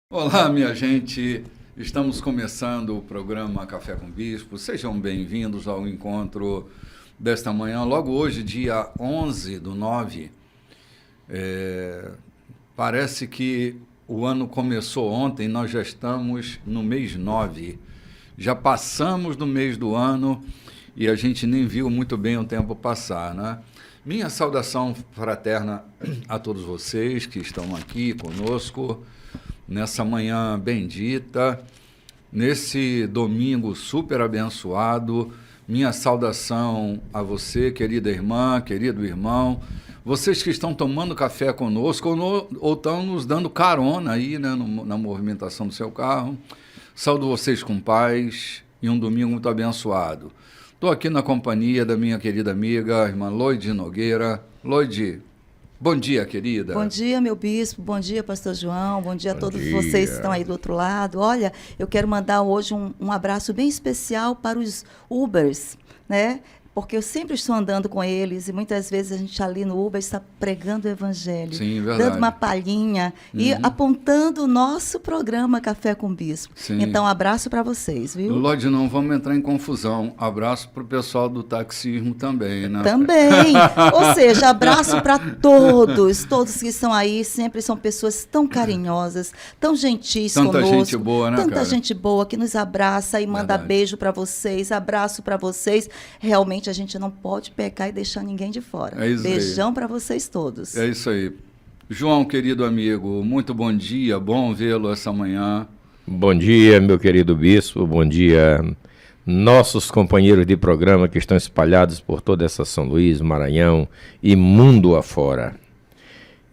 Olá, minha gente. Estamos começando o programa Café com Bispo. Sejam bem-vindos ao encontro desta manhã, logo hoje, dia 11/9. Parece que o ano começou ontem, nós já estamos no mês 9. Já passamos do mês do ano e a gente nem viu muito bem o tempo passar, né? Minha saudação fraterna a todos vocês que estão aqui conosco nessa manhã bendita, nesse domingo super abençoado. Minha saudação a você, querida irmã, querido irmão, vocês que estão tomando café conosco ou estão nos dando carona aí, né, na movimentação do seu carro. Saúdo vocês com paz e um domingo muito abençoado. Estou aqui na companhia da minha querida amiga, a irmã Loide Nogueira. Loide, bom dia, querida. Bom dia, meu bispo. Bom dia, pastor João. Bom dia a todos vocês que estão aí do outro lado. Olha, eu quero mandar hoje um abraço bem especial para os Ubers, né? Porque eu sempre estou andando com eles e muitas vezes a gente ali no Uber está pregando o evangelho. Sim, verdade. Dando uma palhinha e apontando o nosso programa Café com Bispo. Sim. Então, abraço para vocês, viu? Lorde, não vamos entrar em confusão. Abraço para o pessoal do taxismo também, né? Também. Ou seja, abraço para todos que estão aí, sempre são pessoas tão carinhosas, tão gentis Tanta conosco. gente boa, né, Tanta cara? gente boa que nos abraça e manda Verdade. beijo para vocês, abraço para vocês. Realmente a gente não pode pecar e deixar ninguém de fora. É isso aí. Beijão para vocês todos. É isso aí. João, querido amigo, muito bom dia, bom vê-lo essa manhã. Bom dia, meu querido bispo, bom dia, nossos companheiros de programa que estão espalhados por toda essa São Luís, Maranhão e mundo afora.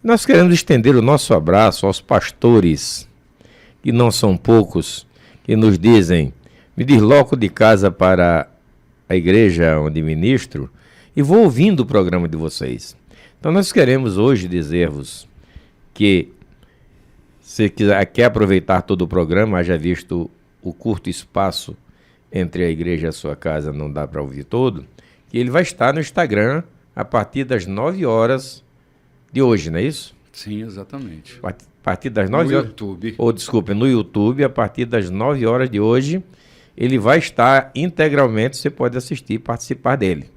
Nós queremos estender o nosso abraço aos pastores, que não são poucos, que nos dizem: me desloco de casa para a igreja onde ministro e vou ouvindo o programa de vocês. Então nós queremos hoje dizer-vos que, se quer aproveitar todo o programa, haja visto o curto espaço entre a igreja e a sua casa, não dá para ouvir todo, que ele vai estar no Instagram a partir das 9 horas de hoje, não é isso? Sim, exatamente. A partir das 9 horas. YouTube. No YouTube, a partir das 9 horas de hoje, ele vai estar integralmente, você pode assistir e participar dele.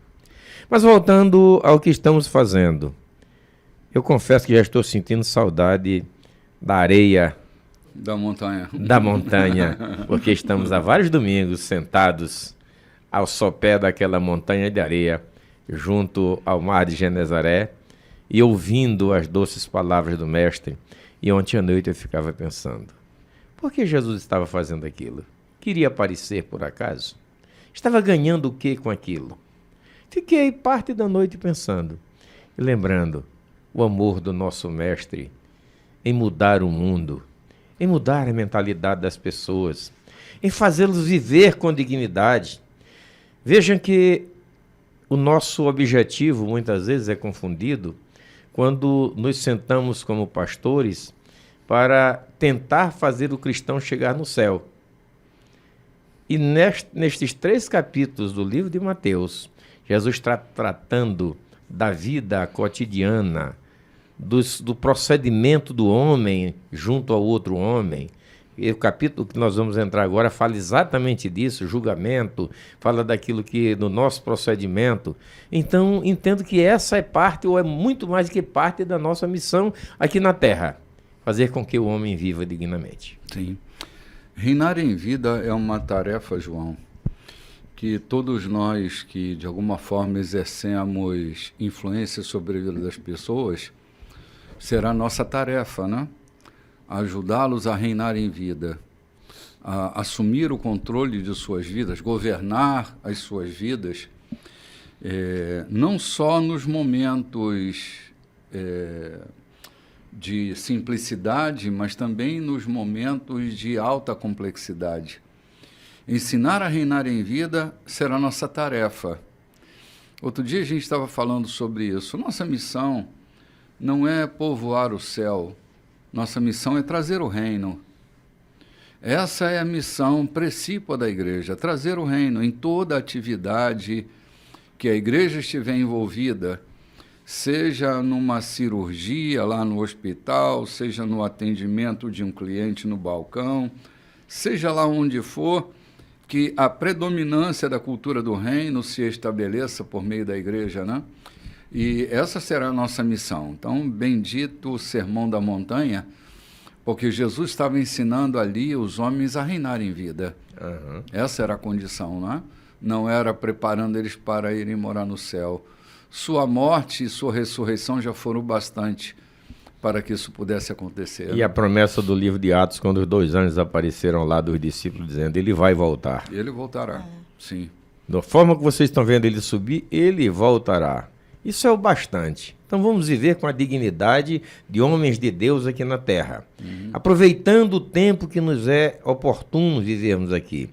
Mas voltando ao que estamos fazendo, eu confesso que já estou sentindo saudade da areia Da montanha. da montanha, porque estamos há vários domingos sentados ao sopé daquela montanha de areia, junto ao mar de Genezaré, e ouvindo as doces palavras do Mestre. E ontem à noite eu ficava pensando, por que Jesus estava fazendo aquilo? Queria aparecer por acaso? Estava ganhando o que com aquilo? Fiquei parte da noite pensando e lembrando o amor do nosso Mestre em mudar o mundo, em mudar a mentalidade das pessoas, em fazê-los viver com dignidade. Vejam que o nosso objetivo muitas vezes é confundido quando nos sentamos como pastores para tentar fazer o cristão chegar no céu. E nestes 3 capítulos do livro de Mateus, Jesus está tratando da vida cotidiana, do procedimento do homem junto ao outro homem. E o capítulo que nós vamos entrar agora fala exatamente disso, julgamento, fala daquilo que no nosso procedimento. Então, entendo que essa é parte, ou é muito mais do que parte da nossa missão aqui na Terra, fazer com que o homem viva dignamente. Sim. Reinar em vida é uma tarefa, João, que todos nós que de alguma forma exercemos influência sobre a vida das pessoas, será nossa tarefa, né? Ajudá-los a reinar em vida, a assumir o controle de suas vidas, governar as suas vidas, não só nos momentos de simplicidade, mas também nos momentos de alta complexidade. Ensinar a reinar em vida será nossa tarefa. Outro dia a gente estava falando sobre isso. Nossa missão não é povoar o céu, nossa missão é trazer o reino. Essa é a missão principal da igreja, trazer o reino em toda atividade que a igreja estiver envolvida, seja numa cirurgia lá no hospital, seja no atendimento de um cliente no balcão, seja lá onde for, que a predominância da cultura do reino se estabeleça por meio da igreja, né? E essa será a nossa missão. Então, bendito o Sermão da Montanha, porque Jesus estava ensinando ali os homens a reinar em vida. Uhum. Essa era a condição, né? Não era preparando eles para irem morar no céu. Sua morte e sua ressurreição já foram bastante para que isso pudesse acontecer. E a promessa do livro de Atos, quando os 2 anjos apareceram lá dos discípulos, dizendo, ele vai voltar. Ele voltará, sim. Da forma que vocês estão vendo ele subir, ele voltará. Isso é o bastante. Então vamos viver com a dignidade de homens de Deus aqui na terra. Aproveitando o tempo que nos é oportuno vivermos aqui.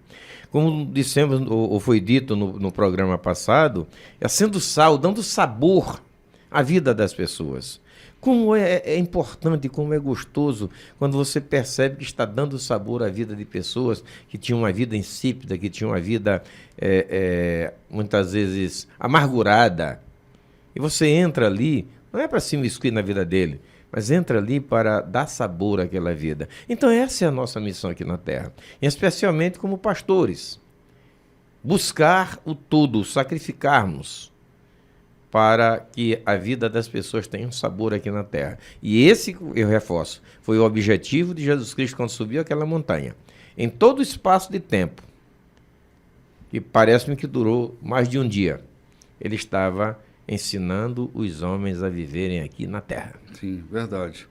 Como dissemos, ou foi dito no programa passado, é sendo sal, dando sabor à vida das pessoas. Como é importante, como é gostoso quando você percebe que está dando sabor à vida de pessoas que tinham uma vida insípida, que tinham uma vida muitas vezes amargurada. E você entra ali, não é para se imiscuir na vida dele, mas entra ali para dar sabor àquela vida. Então essa é a nossa missão aqui na Terra, e especialmente como pastores. Buscar o todo, sacrificarmos para que a vida das pessoas tenha um sabor aqui na Terra. E esse, eu reforço, foi o objetivo de Jesus Cristo quando subiu aquela montanha. Em todo o espaço de tempo, que parece-me que durou mais de um dia, ele estava ensinando os homens a viverem aqui na terra. Sim, verdade.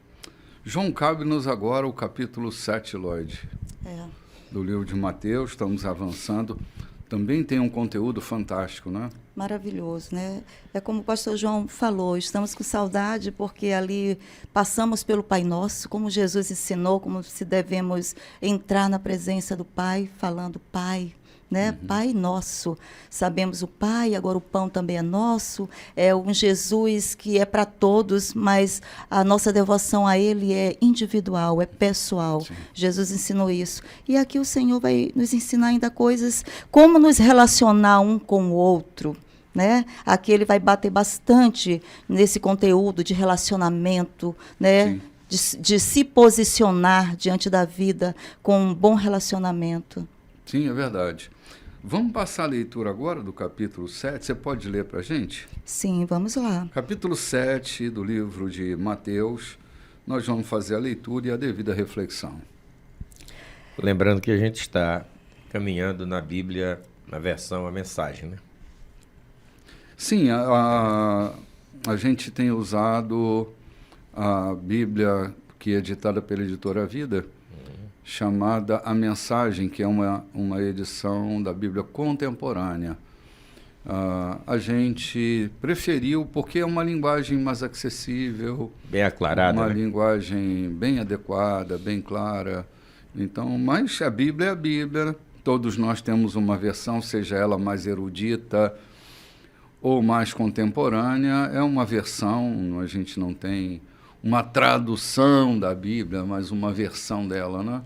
João, cabe-nos agora o capítulo 7, Lloyd, do livro de Mateus. Estamos avançando. Também tem um conteúdo fantástico, né? Maravilhoso, né? É como o pastor João falou, estamos com saudade porque ali passamos pelo Pai Nosso, como Jesus ensinou, como se devemos entrar na presença do Pai, falando Pai, né? Pai Nosso. Sabemos o Pai, agora o pão também é nosso, é um Jesus que é para todos, mas a nossa devoção a Ele é individual, é pessoal. Sim. Jesus ensinou isso. E aqui o Senhor vai nos ensinar ainda coisas, como nos relacionar um com o outro, né? Aqui ele vai bater bastante nesse conteúdo de relacionamento, né? De se posicionar diante da vida com um bom relacionamento. Sim, é verdade. Vamos passar a leitura agora do capítulo 7. Você pode ler para a gente? Sim, vamos lá. Capítulo 7 do livro de Mateus. Nós vamos fazer a leitura e a devida reflexão. Lembrando que a gente está caminhando na Bíblia, na versão A Mensagem, né? Sim, a gente tem usado a Bíblia que é editada pela Editora Vida, chamada A Mensagem, que é uma edição da Bíblia contemporânea. A gente preferiu porque é uma linguagem mais acessível, bem aclarada, uma né? linguagem bem adequada, bem clara. Então, mas a Bíblia é a Bíblia, todos nós temos uma versão, seja ela mais erudita ou mais contemporânea, é uma versão, a gente não tem uma tradução da Bíblia, mas uma versão dela, né?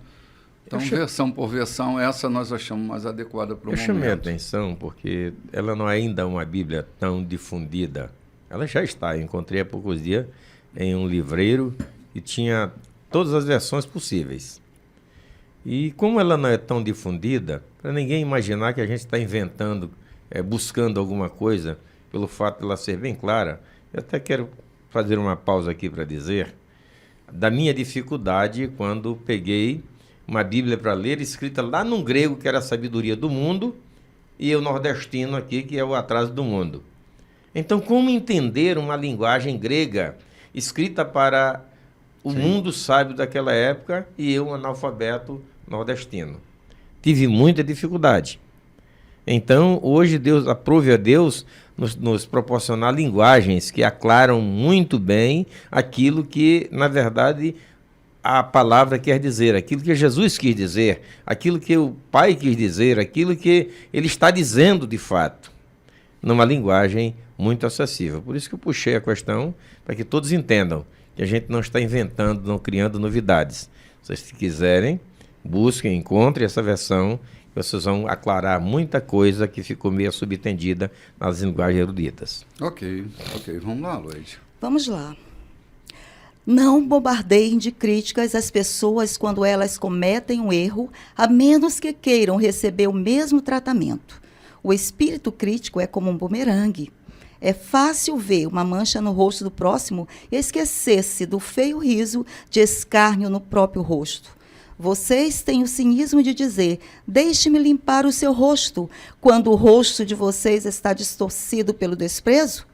Então, versão por versão, essa nós achamos mais adequada para o momento. Eu chamei a atenção porque ela não é ainda uma Bíblia tão difundida. Ela já está, eu encontrei há poucos dias em um livreiro e tinha todas as versões possíveis. E como ela não é tão difundida, para ninguém imaginar que a gente está inventando, buscando alguma coisa, pelo fato de ela ser bem clara, eu até quero fazer uma pausa aqui para dizer da minha dificuldade quando peguei uma Bíblia para ler, escrita lá num grego, que era a sabedoria do mundo, e eu nordestino aqui, que é o atraso do mundo. Então, como entender uma linguagem grega escrita para o mundo sábio daquela época e eu, um analfabeto nordestino? Tive muita dificuldade. Então, hoje, aprove a Deus nos proporcionar linguagens que aclaram muito bem aquilo que, na verdade, a palavra quer dizer, aquilo que Jesus quis dizer, aquilo que o Pai quis dizer, aquilo que Ele está dizendo de fato, numa linguagem muito acessível. Por isso que eu puxei a questão, para que todos entendam que a gente não está inventando, não criando novidades. Se vocês quiserem, busquem, encontrem essa versão, vocês vão aclarar muita coisa que ficou meio subentendida nas linguagens eruditas. Ok. Vamos lá, Luiz. Vamos lá. Não bombardeiem de críticas as pessoas quando elas cometem um erro, a menos que queiram receber o mesmo tratamento. O espírito crítico é como um bumerangue. É fácil ver uma mancha no rosto do próximo e esquecer-se do feio riso de escárnio no próprio rosto. Vocês têm o cinismo de dizer: deixe-me limpar o seu rosto, quando o rosto de vocês está distorcido pelo desprezo?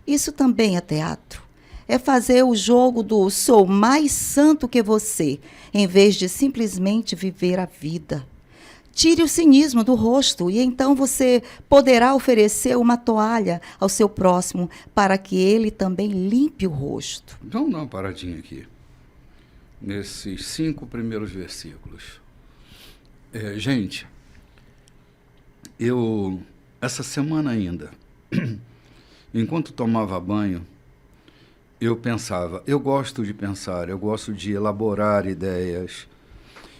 Isso também é teatro. É fazer o jogo do sou mais santo que você, em vez de simplesmente viver a vida. Tire o cinismo do rosto e então você poderá oferecer uma toalha ao seu próximo para que ele também limpe o rosto. Vamos dar uma paradinha aqui, nesses 5 primeiros versículos. Gente, essa semana ainda, enquanto tomava banho, eu pensava, eu gosto de pensar, eu gosto de elaborar ideias.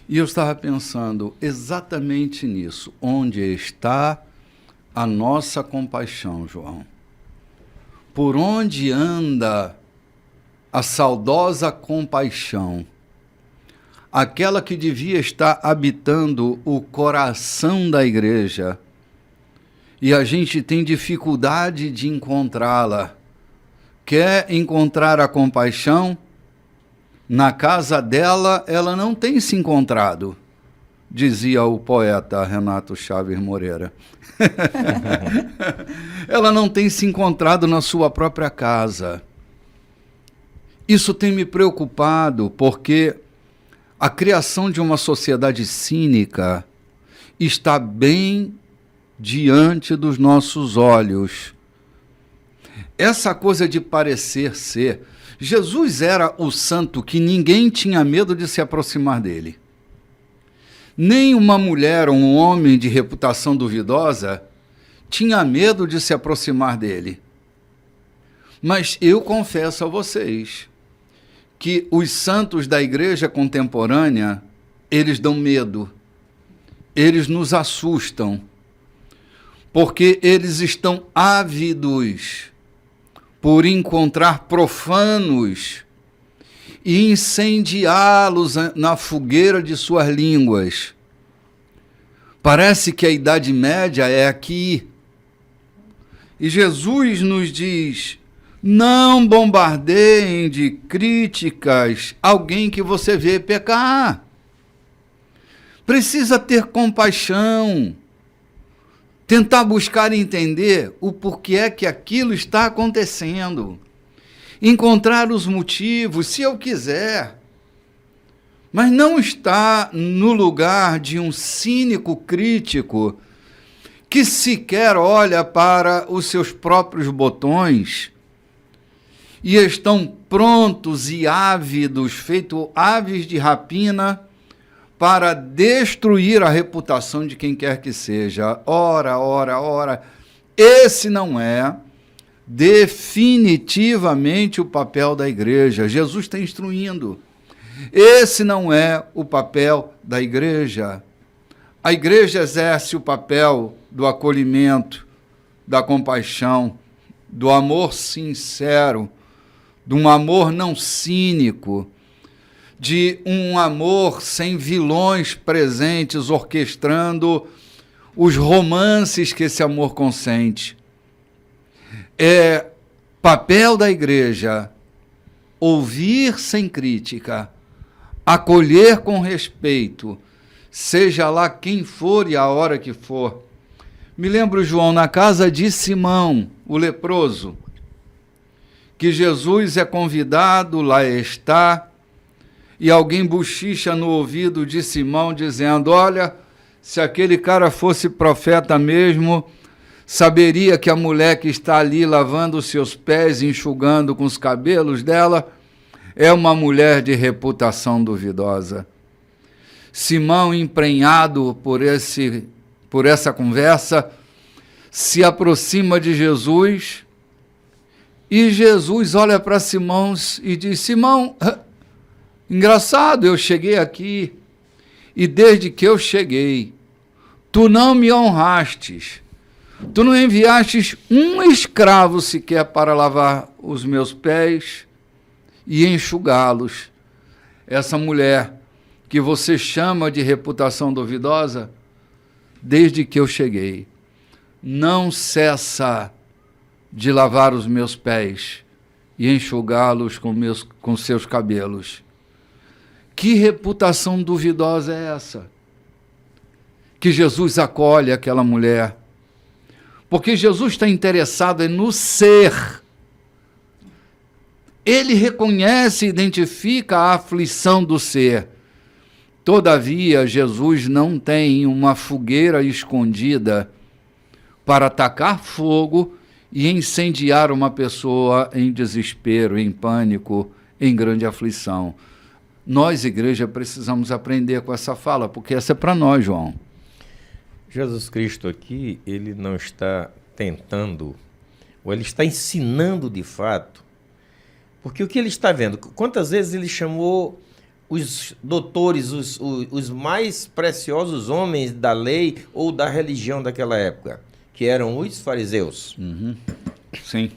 E eu estava pensando exatamente nisso. Onde está a nossa compaixão, João? Por onde anda a saudosa compaixão? Aquela que devia estar habitando o coração da igreja. E a gente tem dificuldade de encontrá-la. Quer encontrar a compaixão? Na casa dela, ela não tem se encontrado, dizia o poeta Renato Chaves Moreira. Ela não tem se encontrado na sua própria casa. Isso tem me preocupado, porque a criação de uma sociedade cínica está bem diante dos nossos olhos. Essa coisa de parecer ser... Jesus era o santo que ninguém tinha medo de se aproximar dele. Nem uma mulher ou um homem de reputação duvidosa tinha medo de se aproximar dele. Mas eu confesso a vocês que os santos da igreja contemporânea, eles dão medo, eles nos assustam, porque eles estão ávidos por encontrar profanos e incendiá-los na fogueira de suas línguas. Parece que a Idade Média é aqui. E Jesus nos diz: não bombardeiem de críticas alguém que você vê pecar. Precisa ter compaixão. Tentar buscar entender o porquê é que aquilo está acontecendo. Encontrar os motivos, se eu quiser. Mas não está no lugar de um cínico crítico que sequer olha para os seus próprios botões e estão prontos e ávidos, feito aves de rapina, para destruir a reputação de quem quer que seja. Ora. Esse não é definitivamente o papel da igreja. Jesus está instruindo. Esse não é o papel da igreja. A igreja exerce o papel do acolhimento, da compaixão, do amor sincero, de um amor não cínico, de um amor sem vilões presentes orquestrando os romances que esse amor consente. É papel da igreja ouvir sem crítica, acolher com respeito, seja lá quem for e a hora que for. Me lembro, João, na casa de Simão, o leproso, que Jesus é convidado, lá está, e alguém bochicha no ouvido de Simão, dizendo: olha, se aquele cara fosse profeta mesmo, saberia que a mulher que está ali lavando os seus pés, enxugando com os cabelos dela, é uma mulher de reputação duvidosa. Simão, emprenhado por essa conversa, se aproxima de Jesus, e Jesus olha para Simão e diz: Simão, engraçado, eu cheguei aqui, e desde que eu cheguei, Tu não me honrastes. Tu não enviastes um escravo sequer para lavar os meus pés e enxugá-los. Essa mulher que você chama de reputação duvidosa, desde que eu cheguei, não cessa de lavar os meus pés e enxugá-los com seus cabelos. Que reputação duvidosa é essa? Que Jesus acolhe aquela mulher. Porque Jesus está interessado no ser. Ele reconhece e identifica a aflição do ser. Todavia, Jesus não tem uma fogueira escondida para atacar fogo e incendiar uma pessoa em desespero, em pânico, em grande aflição. Nós, igreja, precisamos aprender com essa fala, porque essa é para nós, João. Jesus Cristo aqui, ele não está tentando, ou ele está ensinando de fato, porque o que ele está vendo, quantas vezes ele chamou os doutores, os mais preciosos homens da lei ou da religião daquela época, que eram os fariseus. Uhum. Sim.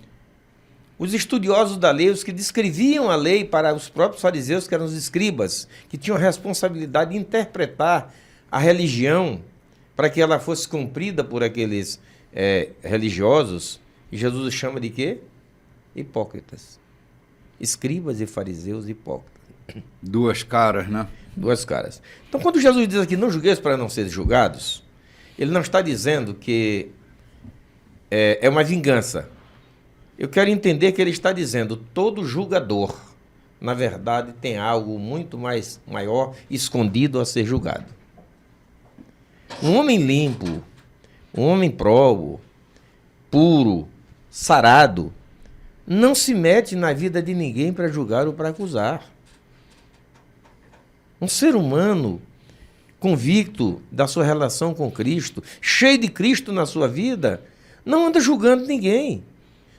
Os estudiosos da lei, os que descreviam a lei para os próprios fariseus, que eram os escribas, que tinham a responsabilidade de interpretar a religião para que ela fosse cumprida por aqueles religiosos. E Jesus os chama de quê? Hipócritas. Escribas e fariseus hipócritas. Duas caras, né? Duas caras. Então, quando Jesus diz aqui, não julgueis para não seres julgados, ele não está dizendo que é uma vingança. Eu quero entender que ele está dizendo, todo julgador, na verdade, tem algo muito mais maior escondido a ser julgado. Um homem limpo, um homem probo, puro, sarado, não se mete na vida de ninguém para julgar ou para acusar. Um ser humano convicto da sua relação com Cristo, cheio de Cristo na sua vida, não anda julgando ninguém.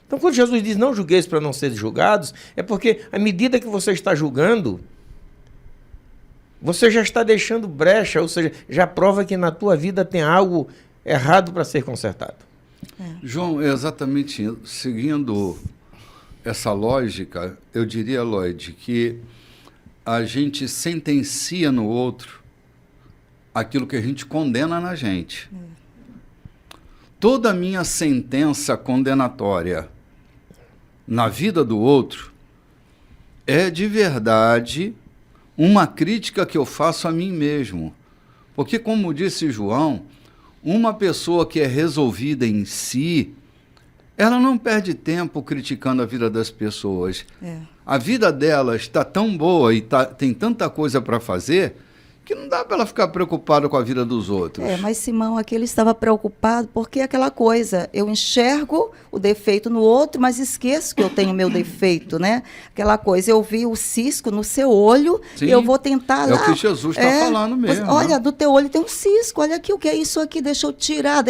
Então, quando Jesus diz, não julgueis para não seres julgados, é porque, à medida que você está julgando, você já está deixando brecha, ou seja, já prova que na tua vida tem algo errado para ser consertado. João, exatamente isso. Seguindo essa lógica, eu diria, Lloyd, que a gente sentencia no outro aquilo que a gente condena na gente. Toda a minha sentença condenatória na vida do outro é de verdade uma crítica que eu faço a mim mesmo. Porque, como disse João, uma pessoa que é resolvida em si, ela não perde tempo criticando a vida das pessoas. A vida delas está tão boa e tem tanta coisa para fazer que não dá para ela ficar preocupada com a vida dos outros. Mas Simão aqui ele estava preocupado porque aquela coisa, eu enxergo o defeito no outro, mas esqueço que eu tenho meu defeito, né? Aquela coisa, eu vi o cisco no seu olho, e eu vou tentar lá. É o que Jesus está falando mesmo. Olha, no teu olho tem um cisco, olha aqui, o que é isso aqui? Deixa eu tirar,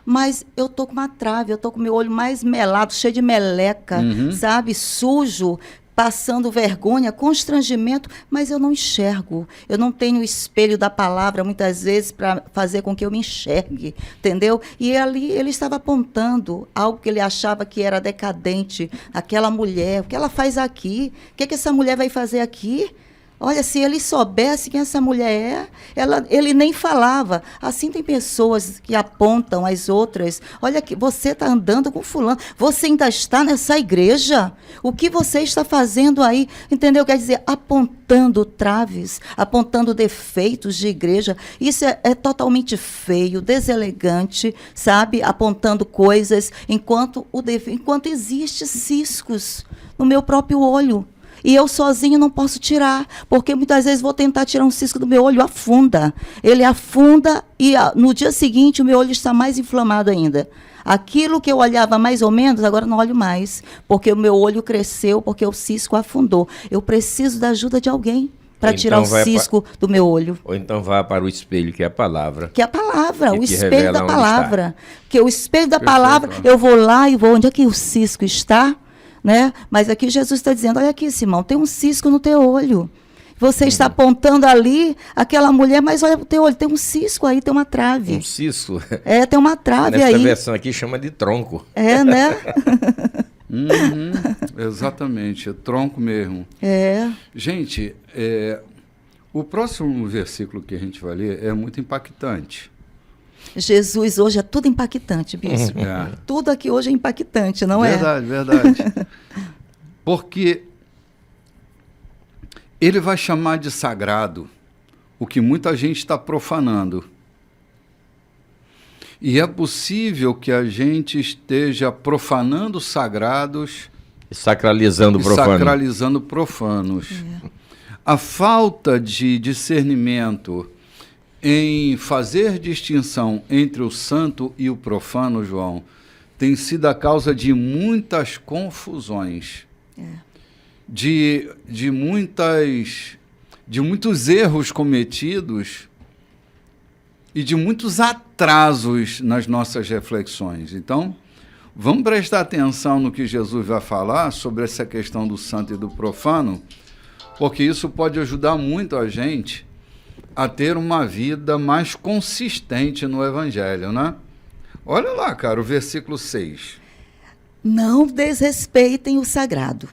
Mas eu tô com uma trave, eu tô com meu olho mais melado, cheio de meleca, sabe? Sujo, passando vergonha, constrangimento, mas eu não enxergo. Eu não tenho o espelho da palavra, muitas vezes, para fazer com que eu me enxergue, entendeu? E ali ele estava apontando algo que ele achava que era decadente. Aquela mulher, o que ela faz aqui? O que essa mulher vai fazer aqui? Olha, se ele soubesse quem essa mulher é, ele nem falava. Assim tem pessoas que apontam as outras. Olha, que você está andando com fulano. Você ainda está nessa igreja? O que você está fazendo aí? Entendeu? Quer dizer, apontando traves, apontando defeitos de igreja. Isso é totalmente feio, deselegante, sabe? Apontando coisas, enquanto existe ciscos no meu próprio olho. E eu sozinho não posso tirar, porque muitas vezes vou tentar tirar um cisco do meu olho, afunda. Ele afunda e no dia seguinte o meu olho está mais inflamado ainda. Aquilo que eu olhava mais ou menos, agora não olho mais, porque o meu olho cresceu, porque o cisco afundou. Eu preciso da ajuda de alguém para tirar o cisco do meu olho. Ou então vá para o espelho, que é a palavra. Que é a palavra, o espelho da palavra. Que o espelho da palavra, eu vou lá e vou, onde é que o cisco está? Né? Mas aqui Jesus está dizendo, olha aqui, Simão, tem um cisco no teu olho. Você está apontando ali aquela mulher, mas olha o teu olho, tem um cisco aí, tem uma trave. Um cisco. Tem uma trave Nessa aí. versão aqui chama de tronco. Né? Exatamente, é tronco mesmo. Gente, o próximo versículo que a gente vai ler é muito impactante. Jesus hoje é tudo impactante, bispo. Tudo aqui hoje é impactante, não verdade, Verdade. Porque ele vai chamar de sagrado o que muita gente está profanando. E é possível que a gente esteja profanando sagrados e sacralizando profanos. A falta de discernimento em fazer distinção entre o santo e o profano, João, tem sido a causa de muitas confusões, de muitos erros cometidos e de muitos atrasos nas nossas reflexões. Então, vamos prestar atenção no que Jesus vai falar sobre essa questão do santo e do profano, porque isso pode ajudar muito a gente a ter uma vida mais consistente no Evangelho, né? Olha lá, cara, o versículo 6. Não desrespeitem o sagrado.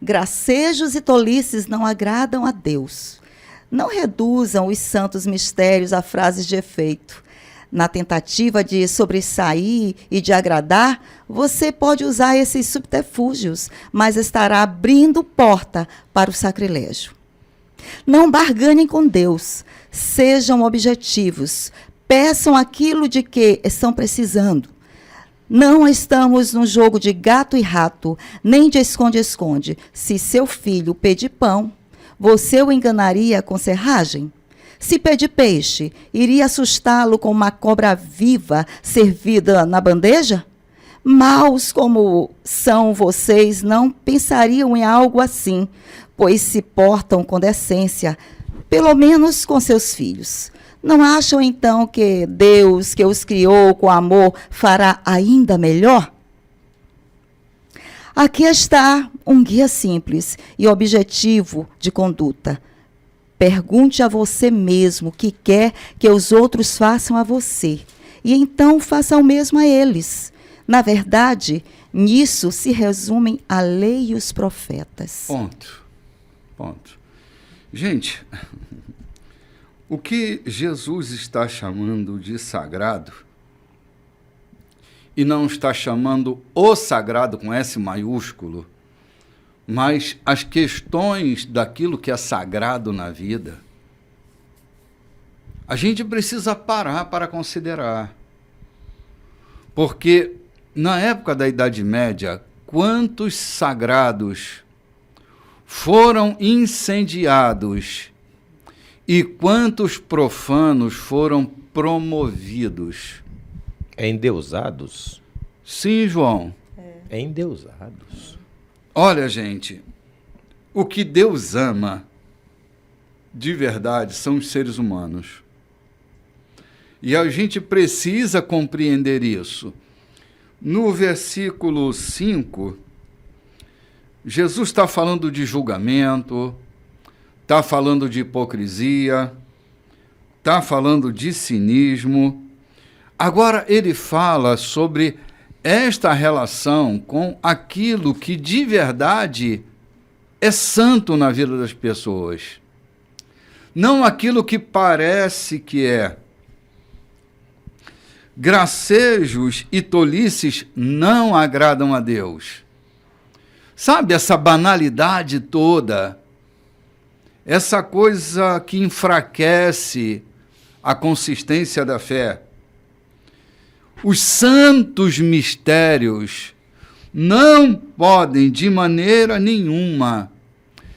Gracejos e tolices não agradam a Deus. Não reduzam os santos mistérios a frases de efeito. Na tentativa de sobressair e de agradar, você pode usar esses subterfúgios, mas estará abrindo porta para o sacrilégio. Não barganhem com Deus, sejam objetivos, peçam aquilo de que estão precisando. Não estamos num jogo de gato e rato, nem de esconde-esconde. Se seu filho pedir pão, você o enganaria com serragem? Se pedir peixe, iria assustá-lo com uma cobra viva servida na bandeja? Maus como são vocês, não pensariam em algo assim, pois se portam com decência, pelo menos com seus filhos. Não acham, então, que Deus, que os criou com amor, fará ainda melhor? Aqui está um guia simples e objetivo de conduta. Pergunte a você mesmo o que quer que os outros façam a você, e então faça o mesmo a eles. Na verdade, nisso se resumem a lei e os profetas. Ponto. Gente, o que Jesus está chamando de sagrado, e não está chamando o sagrado com S maiúsculo, mas as questões daquilo que é sagrado na vida, a gente precisa parar para considerar. Porque na época da Idade Média, quantos sagrados foram incendiados e quantos profanos foram promovidos? Endeusados? Sim, João. Endeusados. Olha, gente, o que Deus ama de verdade são os seres humanos. E a gente precisa compreender isso. No versículo 5, Jesus está falando de julgamento, está falando de hipocrisia, está falando de cinismo. Agora ele fala sobre esta relação com aquilo que de verdade é santo na vida das pessoas. Não aquilo que parece que é. Gracejos e tolices não agradam a Deus. Sabe, essa banalidade toda, essa coisa que enfraquece a consistência da fé. Os santos mistérios não podem, de maneira nenhuma,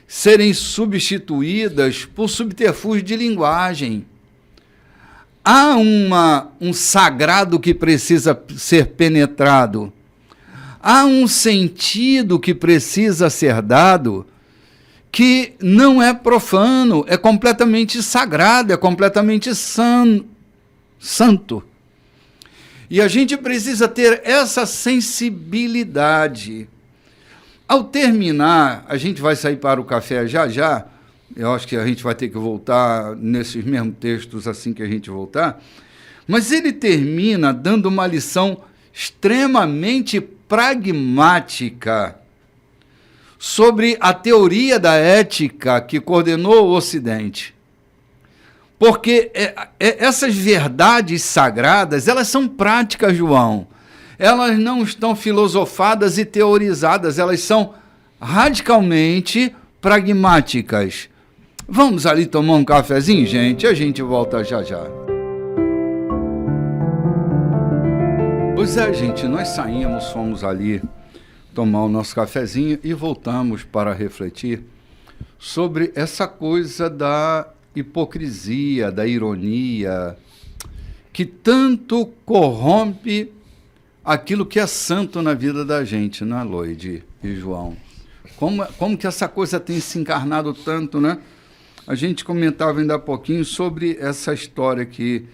serem substituídas por subterfúgio de linguagem. Há um sagrado que precisa ser penetrado. Há um sentido que precisa ser dado que não é profano, é completamente sagrado, é completamente santo. E a gente precisa ter essa sensibilidade. Ao terminar, a gente vai sair para o café já já, eu acho que a gente vai ter que voltar nesses mesmos textos assim que a gente voltar, mas ele termina dando uma lição extremamente pragmática sobre a teoria da ética que coordenou o Ocidente. Porque essas verdades sagradas, elas são práticas, João. Elas não estão filosofadas e teorizadas, elas são radicalmente pragmáticas. Vamos ali tomar um cafezinho, gente? A gente volta já já. Pois é, gente, nós saímos, fomos ali tomar o nosso cafezinho e voltamos para refletir sobre essa coisa da hipocrisia, da ironia, que tanto corrompe aquilo que é santo na vida da gente, né, Loide e João? Como que essa coisa tem se encarnado tanto, né? A gente comentava ainda há pouquinho sobre essa história que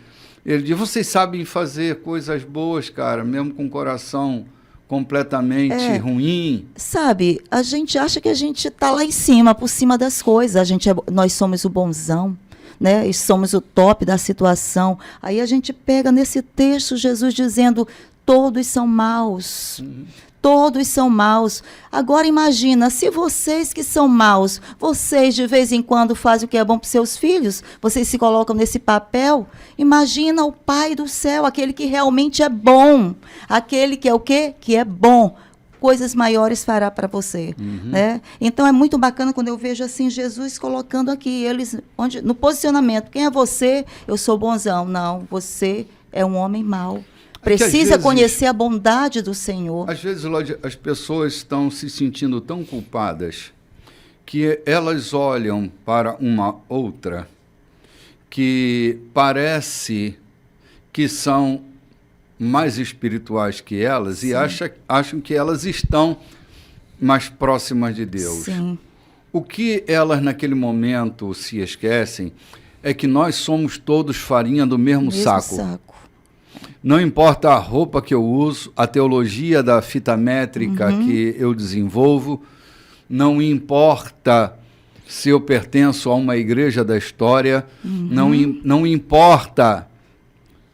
ele diz, vocês sabem fazer coisas boas, cara, mesmo com o coração completamente ruim. Sabe, a gente acha que a gente está lá em cima, por cima das coisas. Nós somos o bonzão, né? E somos o top da situação. Aí a gente pega nesse texto Jesus dizendo, todos são maus. Todos são maus. Agora imagina, se vocês que são maus, vocês de vez em quando fazem o que é bom para os seus filhos, vocês se colocam nesse papel, imagina o Pai do céu, aquele que realmente é bom, aquele que é o quê? Que é bom. Coisas maiores fará para você. Né? Então é muito bacana quando eu vejo assim Jesus colocando aqui, eles, no posicionamento, quem é você? Eu sou bonzão. Não, você é um homem mau. Precisa conhecer a bondade do Senhor. Às vezes, Lódia, as pessoas estão se sentindo tão culpadas que elas olham para uma outra que parece que são mais espirituais que elas. Sim. E acham que elas estão mais próximas de Deus. Sim. O que elas, naquele momento, se esquecem é que nós somos todos farinha do mesmo saco. Não importa a roupa que eu uso, a teologia da fita métrica que eu desenvolvo, não importa se eu pertenço a uma igreja da história, não importa,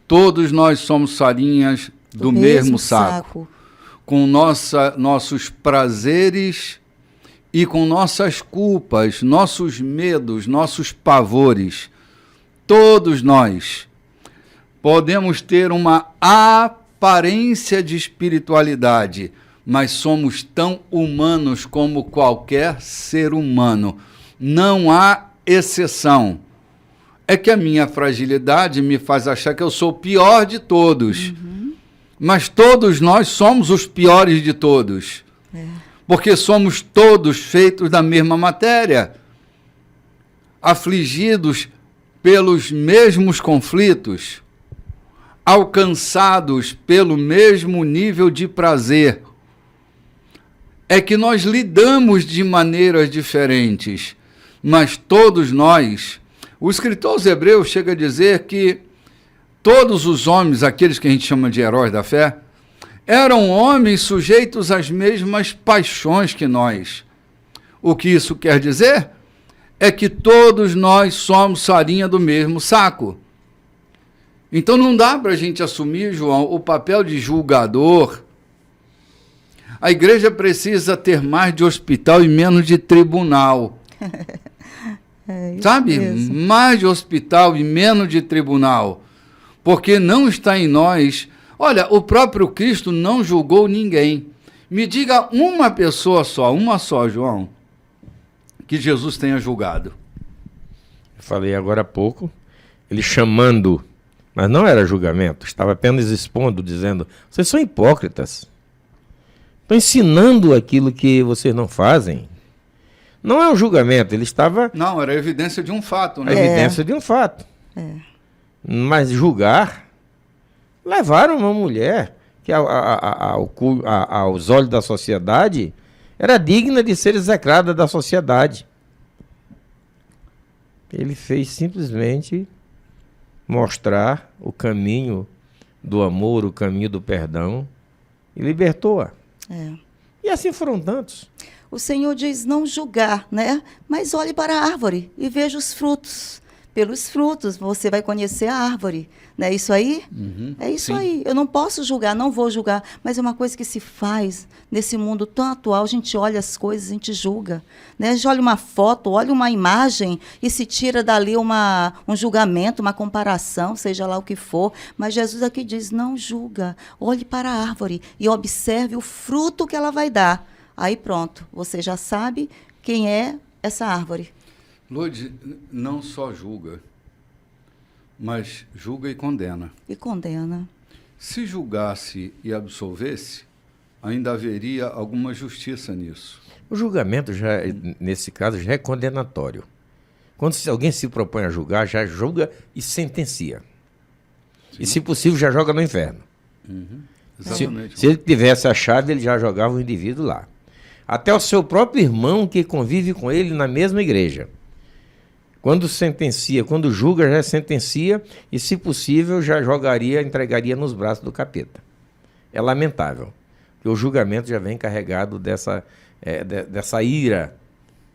todos nós somos farinhas do mesmo saco. Com nossos prazeres e com nossas culpas, nossos medos, nossos pavores. Todos nós podemos ter uma aparência de espiritualidade, mas somos tão humanos como qualquer ser humano. Não há exceção. É que a minha fragilidade me faz achar que eu sou o pior de todos. Mas todos nós somos os piores de todos. Porque somos todos feitos da mesma matéria, afligidos pelos mesmos conflitos, alcançados pelo mesmo nível de prazer. É que nós lidamos de maneiras diferentes, mas todos nós, o escritor aos Hebreus chega a dizer que todos os homens, aqueles que a gente chama de heróis da fé, eram homens sujeitos às mesmas paixões que nós. O que isso quer dizer? É que todos nós somos farinha do mesmo saco. Então não dá para a gente assumir, João, o papel de julgador. A igreja precisa ter mais de hospital e menos de tribunal. Sabe? Mesmo. Mais de hospital e menos de tribunal. Porque não está em nós. Olha, o próprio Cristo não julgou ninguém. Me diga uma pessoa só, João, que Jesus tenha julgado. Eu falei agora há pouco, ele chamando, mas não era julgamento, estava apenas expondo, dizendo, vocês são hipócritas. Estão ensinando aquilo que vocês não fazem. Não é um julgamento, ele estava... Não, era a evidência de um fato, né? A evidência de um fato. Mas julgar, levaram uma mulher que aos olhos da sociedade era digna de ser execrada da sociedade. Ele fez simplesmente mostrar o caminho do amor, o caminho do perdão e libertou-a. E assim foram tantos. O Senhor diz não julgar, né? Mas olhe para a árvore e veja os frutos. Pelos frutos você vai conhecer a árvore. Não é isso aí? É isso aí. Eu não posso julgar, não vou julgar, mas é uma coisa que se faz nesse mundo tão atual. A gente olha as coisas, a gente julga. Né? A gente olha uma foto, olha uma imagem e se tira dali um julgamento, uma comparação, seja lá o que for. Mas Jesus aqui diz, não julga. Olhe para a árvore e observe o fruto que ela vai dar. Aí pronto, você já sabe quem é essa árvore. Lourdes não só julga, mas julga e condena. E condena. Se julgasse e absolvesse, ainda haveria alguma justiça nisso. O julgamento, já, nesse caso, já é condenatório. Quando alguém se propõe a julgar, já julga e sentencia. Sim. E, se possível, já joga no inferno. Exatamente. Se ele tivesse a chave, ele já jogava o indivíduo lá. Até o seu próprio irmão que convive com ele na mesma igreja. Quando sentencia, quando julga, já sentencia e, se possível, já entregaria nos braços do capeta. É lamentável, porque o julgamento já vem carregado dessa ira,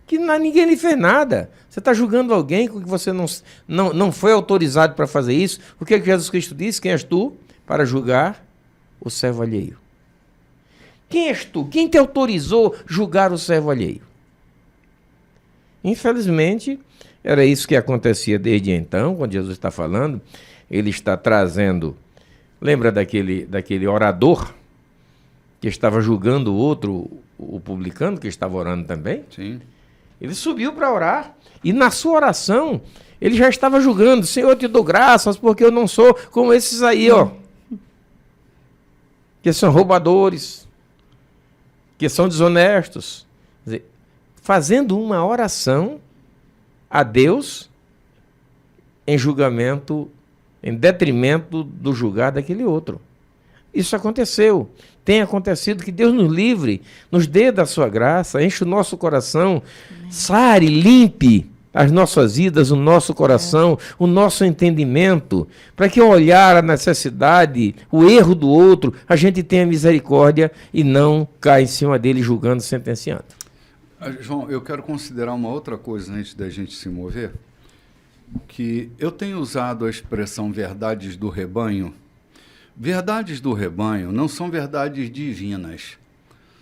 que ninguém lhe fez nada. Você está julgando alguém com que você não foi autorizado para fazer isso. O que Jesus Cristo disse? Quem és tu para julgar o servo alheio? Quem és tu? Quem te autorizou julgar o servo alheio? Infelizmente, era isso que acontecia desde então, quando Jesus está falando. Ele está trazendo... Lembra daquele orador que estava julgando o outro, o publicano, que estava orando também? Sim. Ele subiu para orar. E na sua oração, ele já estava julgando. Senhor, eu te dou graças porque eu não sou como esses aí, ó. Que são roubadores. Que são desonestos. Quer dizer, fazendo uma oração a Deus em julgamento, em detrimento do julgar daquele outro. Isso aconteceu. Tem acontecido. Que Deus nos livre, nos dê da sua graça, enche o nosso coração, sare, limpe as nossas vidas, o nosso coração, o nosso entendimento, para que ao olhar a necessidade, o erro do outro, a gente tenha misericórdia e não caia em cima dele julgando, sentenciando. João, eu quero considerar uma outra coisa antes da gente se mover, que eu tenho usado a expressão verdades do rebanho. Verdades do rebanho não são verdades divinas,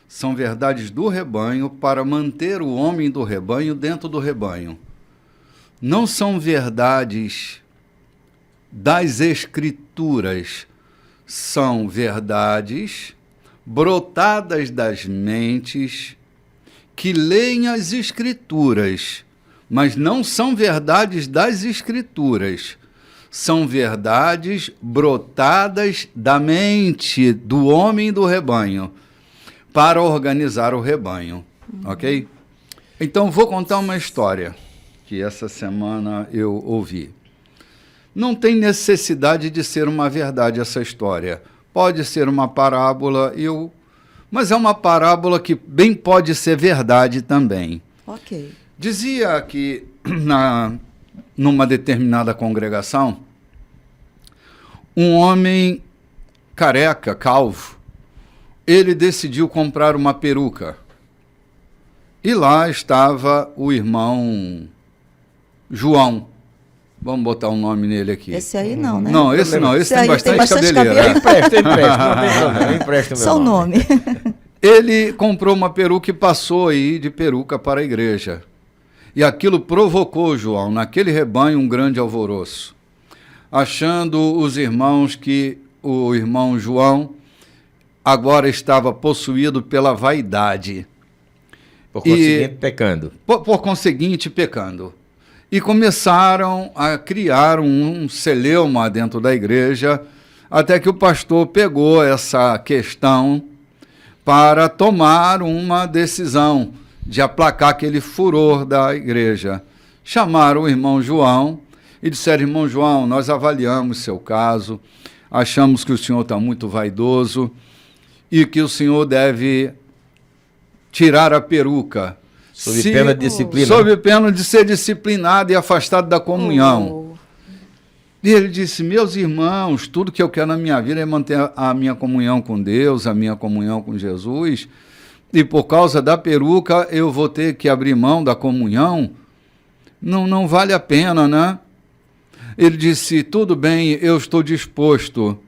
são verdades do rebanho para manter o homem do rebanho dentro do rebanho. Não são verdades das Escrituras, são verdades brotadas das mentes que leem as Escrituras, mas não são verdades das Escrituras, são verdades brotadas da mente do homem do rebanho para organizar o rebanho, ok? Então, vou contar uma história que essa semana eu ouvi. Não tem necessidade de ser uma verdade essa história. Pode ser uma parábola, mas é uma parábola que bem pode ser verdade também. Ok. Dizia que numa determinada congregação, um homem careca, calvo, ele decidiu comprar uma peruca. E lá estava o irmão João. Vamos botar um nome nele aqui. Esse aí não, né? Não, esse não. Esse tem bastante cabeleira. cabeleira. Empresta, não tem problema. Empresta o meu Só o nome. Ele comprou uma peruca e passou aí de peruca para a igreja. E aquilo provocou, João, naquele rebanho, um grande alvoroço. Achando os irmãos que o irmão João agora estava possuído pela vaidade. Por conseguinte, pecando. Por conseguinte, pecando. E começaram a criar um celeuma dentro da igreja, até que o pastor pegou essa questão para tomar uma decisão de aplacar aquele furor da igreja. Chamaram o irmão João e disseram: irmão João, nós avaliamos seu caso, achamos que o senhor está muito vaidoso e que o senhor deve tirar a peruca. Sob pena de disciplina. Sob pena de ser disciplinado e afastado da comunhão. E ele disse: meus irmãos, tudo que eu quero na minha vida é manter a minha comunhão com Deus, a minha comunhão com Jesus. e por causa da peruca eu vou ter que abrir mão da comunhão, não vale a pena, né? Ele disse, tudo bem, eu estou disposto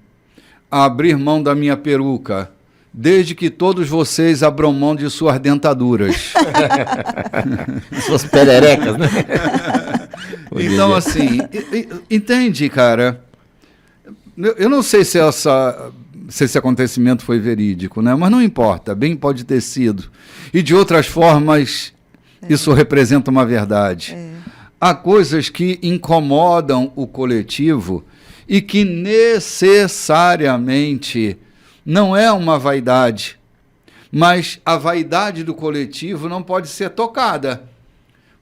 a abrir mão da minha peruca, desde que todos vocês abram mão de suas dentaduras. Suas pererecas, né? Então, assim, entende, cara? Eu não sei se esse acontecimento foi verídico, né? Mas não importa, bem pode ter sido. E de outras formas, isso representa uma verdade. Há coisas que incomodam o coletivo e que necessariamente não é uma vaidade, mas a vaidade do coletivo não pode ser tocada,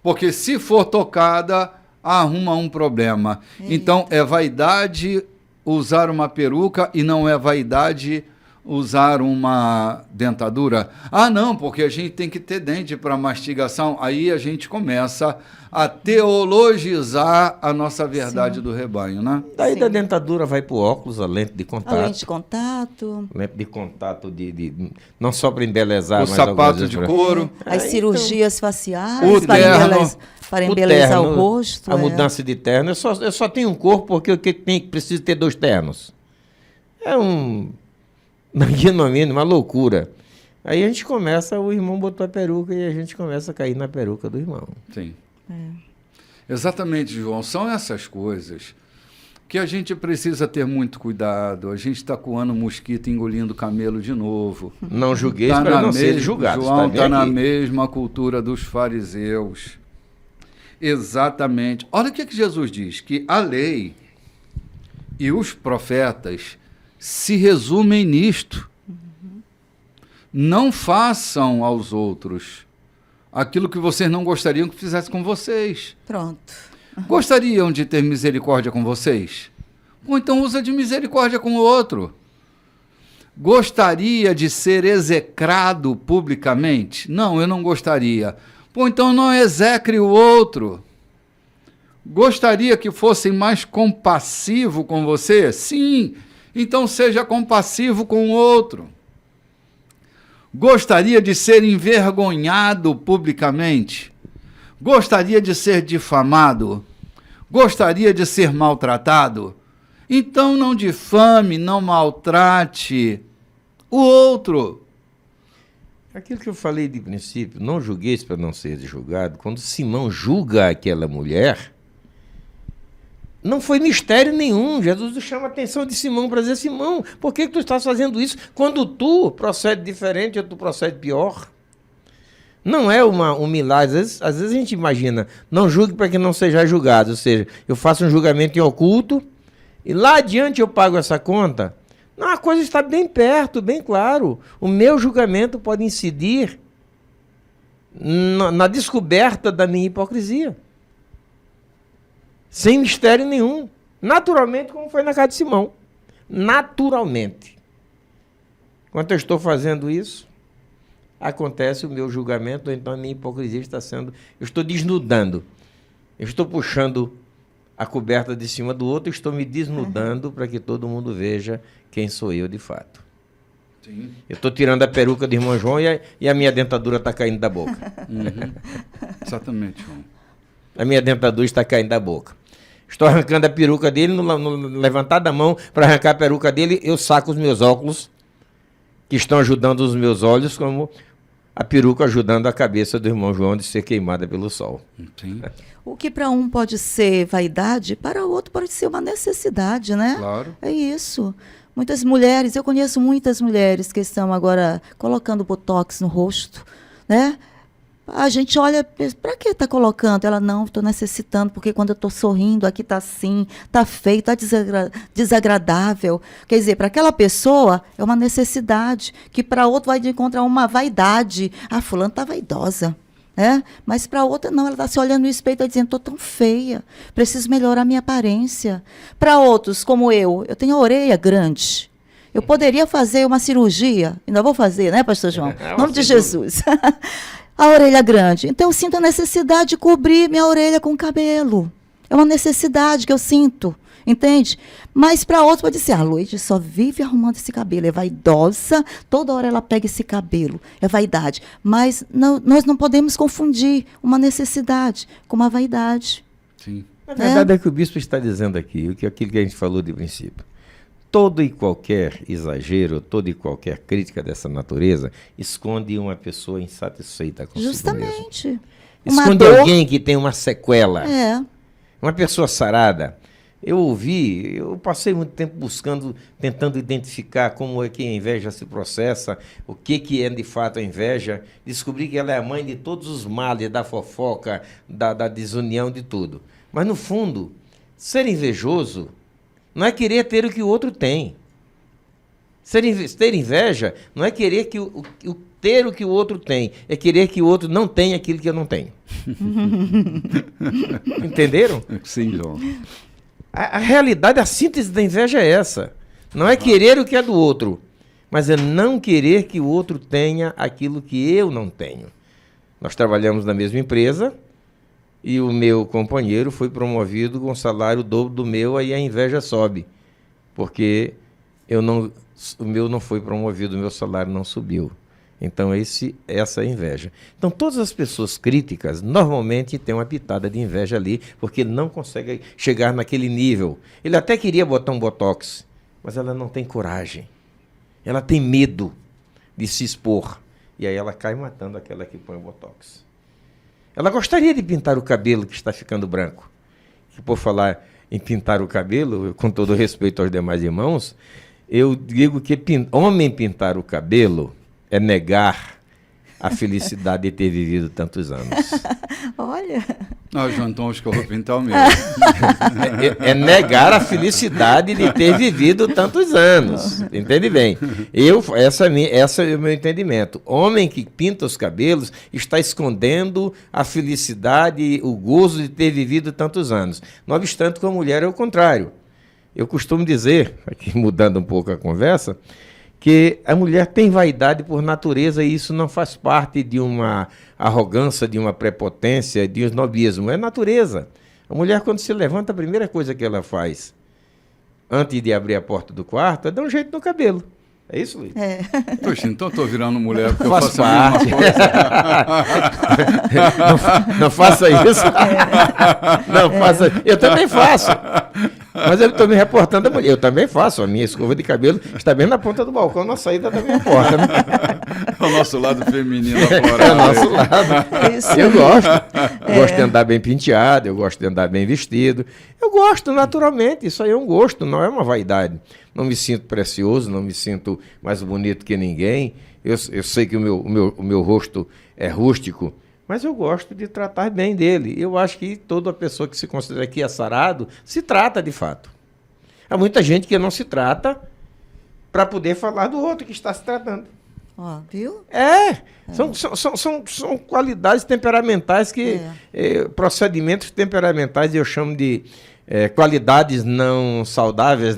porque se for tocada, arruma um problema. Então, é vaidade usar uma peruca e não é vaidade usar uma dentadura. Ah, não, porque a gente tem que ter dente para mastigação. Aí a gente começa a teologizar a nossa verdade do rebanho, né? Daí da dentadura vai para o óculos, a lente de contato. A lente de contato. Lente de contato não só para embelezar, o mas sapato de couro. As cirurgias faciais o terno, para embelezar o terno, rosto. A mudança de terno. Eu só tenho um corpo porque preciso ter 2 ternos. É na mínima, uma loucura. Aí a gente começa, o irmão botou a peruca e a gente começa a cair na peruca do irmão. Sim. Exatamente, João. São essas coisas que a gente precisa ter muito cuidado. A gente está coando mosquito, engolindo camelo de novo. Não julgueis para não ser julgado. João está na mesma cultura dos fariseus. Exatamente. Olha o que Jesus diz, que a lei e os profetas se resumem nisto. Não façam aos outros aquilo que vocês não gostariam que fizesse com vocês. Pronto. Gostariam de ter misericórdia com vocês? Ou então usa de misericórdia com o outro. Gostaria de ser execrado publicamente? Não, eu não gostaria. Pô, então não execre o outro. Gostaria que fossem mais compassivo com você? Sim. Então seja compassivo com o outro. Gostaria de ser envergonhado publicamente? Gostaria de ser difamado? Gostaria de ser maltratado? Então não difame, não maltrate o outro. Aquilo que eu falei de princípio, não julgueis para não ser julgado. Quando Simão julga aquela mulher, não foi mistério nenhum. Jesus chama a atenção de Simão para dizer, Simão, por que tu estás fazendo isso quando tu procede diferente ou tu procede pior? Não é um milagre. Às vezes a gente imagina, não julgue para que não seja julgado. Ou seja, eu faço um julgamento em oculto e lá adiante eu pago essa conta. Não, a coisa está bem perto, bem claro. O meu julgamento pode incidir na descoberta da minha hipocrisia. Sem mistério nenhum. Naturalmente, como foi na casa de Simão. Naturalmente. Enquanto eu estou fazendo isso, acontece o meu julgamento, ou então a minha hipocrisia está sendo... Eu estou desnudando. Eu estou puxando a coberta de cima do outro, estou me desnudando para que todo mundo veja quem sou eu de fato. Sim. Eu estou tirando a peruca do irmão João e a minha dentadura está caindo da boca. Exatamente, João. A minha dentadura está caindo da boca. Estou arrancando a peruca dele, no levantar da mão para arrancar a peruca dele, eu saco os meus óculos, que estão ajudando os meus olhos, como a peruca ajudando a cabeça do irmão João de ser queimada pelo sol. Sim. O que para um pode ser vaidade, para o outro pode ser uma necessidade, né? Claro. É isso. Muitas mulheres, eu conheço muitas mulheres que estão agora colocando botox no rosto, né? A gente olha, para que está colocando? Ela, não, estou necessitando, porque quando eu estou sorrindo, aqui está assim, está feio, está desagradável. Quer dizer, para aquela pessoa é uma necessidade, que para outro vai encontrar uma vaidade. Ah, fulano está vaidosa. Né? Mas para outra não, ela está se olhando no espelho e está dizendo, estou tão feia, preciso melhorar a minha aparência. Para outros, como eu tenho a orelha grande. Eu poderia fazer uma cirurgia, ainda vou fazer, né, pastor João? Em nome de Jesus. A orelha grande. Então eu sinto a necessidade de cobrir minha orelha com cabelo. É uma necessidade que eu sinto. entende? Mas para outro pode dizer, a Luíde só vive arrumando esse cabelo, é vaidosa, toda hora ela pega esse cabelo, é vaidade. Mas nós não podemos confundir uma necessidade com uma vaidade. Sim. Na verdade é que o bispo está dizendo aqui, aquilo que a gente falou de princípio. Todo e qualquer exagero, toda e qualquer crítica dessa natureza esconde uma pessoa insatisfeita consigo mesmo. Justamente. Esconde alguém que tem uma sequela. É. Uma pessoa sarada. Eu passei muito tempo tentando identificar como é que a inveja se processa, o que é de fato a inveja. Descobri que ela é a mãe de todos os males, da fofoca, da desunião, de tudo. Mas, no fundo, ser invejoso não é querer ter o que o outro tem. Ter inveja não é querer ter o que o outro tem, é querer que o outro não tenha aquilo que eu não tenho. Entenderam? Sim, João. A realidade, a síntese da inveja é essa. Não é querer o que é do outro, mas é não querer que o outro tenha aquilo que eu não tenho. Nós trabalhamos na mesma empresa e o meu companheiro foi promovido com um salário dobro do meu, aí a inveja sobe, porque o meu não foi promovido, o meu salário não subiu. Então, essa é a inveja. Então, todas as pessoas críticas, normalmente, têm uma pitada de inveja ali, porque ele não consegue chegar naquele nível. Ele até queria botar um botox, mas ela não tem coragem. Ela tem medo de se expor. E aí ela cai matando aquela que põe o botox. Ela gostaria de pintar o cabelo, que está ficando branco. E por falar em pintar o cabelo, com todo respeito aos demais irmãos, eu digo que homem pintar o cabelo é negar a felicidade de ter vivido tantos anos. Olha. João, então acho que eu vou pintar o meu. É negar a felicidade de ter vivido tantos anos. Entende bem? Esse é o meu entendimento. Homem que pinta os cabelos está escondendo a felicidade, o gozo de ter vivido tantos anos. Não obstante, com a mulher é o contrário. Eu costumo dizer, aqui mudando um pouco a conversa, que a mulher tem vaidade por natureza e isso não faz parte de uma arrogância, de uma prepotência, de um snobismo. É natureza. A mulher, quando se levanta, a primeira coisa que ela faz, antes de abrir a porta do quarto, é dar um jeito no cabelo. É isso, Luiz? É. Poxa, então estou virando mulher porque Faz eu faço a parte. mesma coisa. Não faça isso. Não faça. Eu também faço. Mas eu estou me reportando a mulher. Eu também faço. A minha escova de cabelo está bem na ponta do balcão, na saída da minha porta. Né? É o nosso lado feminino aflorado. É o nosso lado. Isso. Eu gosto. Eu gosto de andar bem penteado, eu gosto de andar bem vestido. Eu gosto naturalmente. Isso aí é um gosto, não é uma vaidade. Não me sinto precioso, não me sinto mais bonito que ninguém. Eu sei que o meu rosto é rústico, mas eu gosto de tratar bem dele. Eu acho que toda pessoa que se considera aqui sarado se trata de fato. Há muita gente que não se trata para poder falar do outro que está se tratando. Ó, viu? São qualidades temperamentais procedimentos temperamentais, eu chamo de qualidades não saudáveis,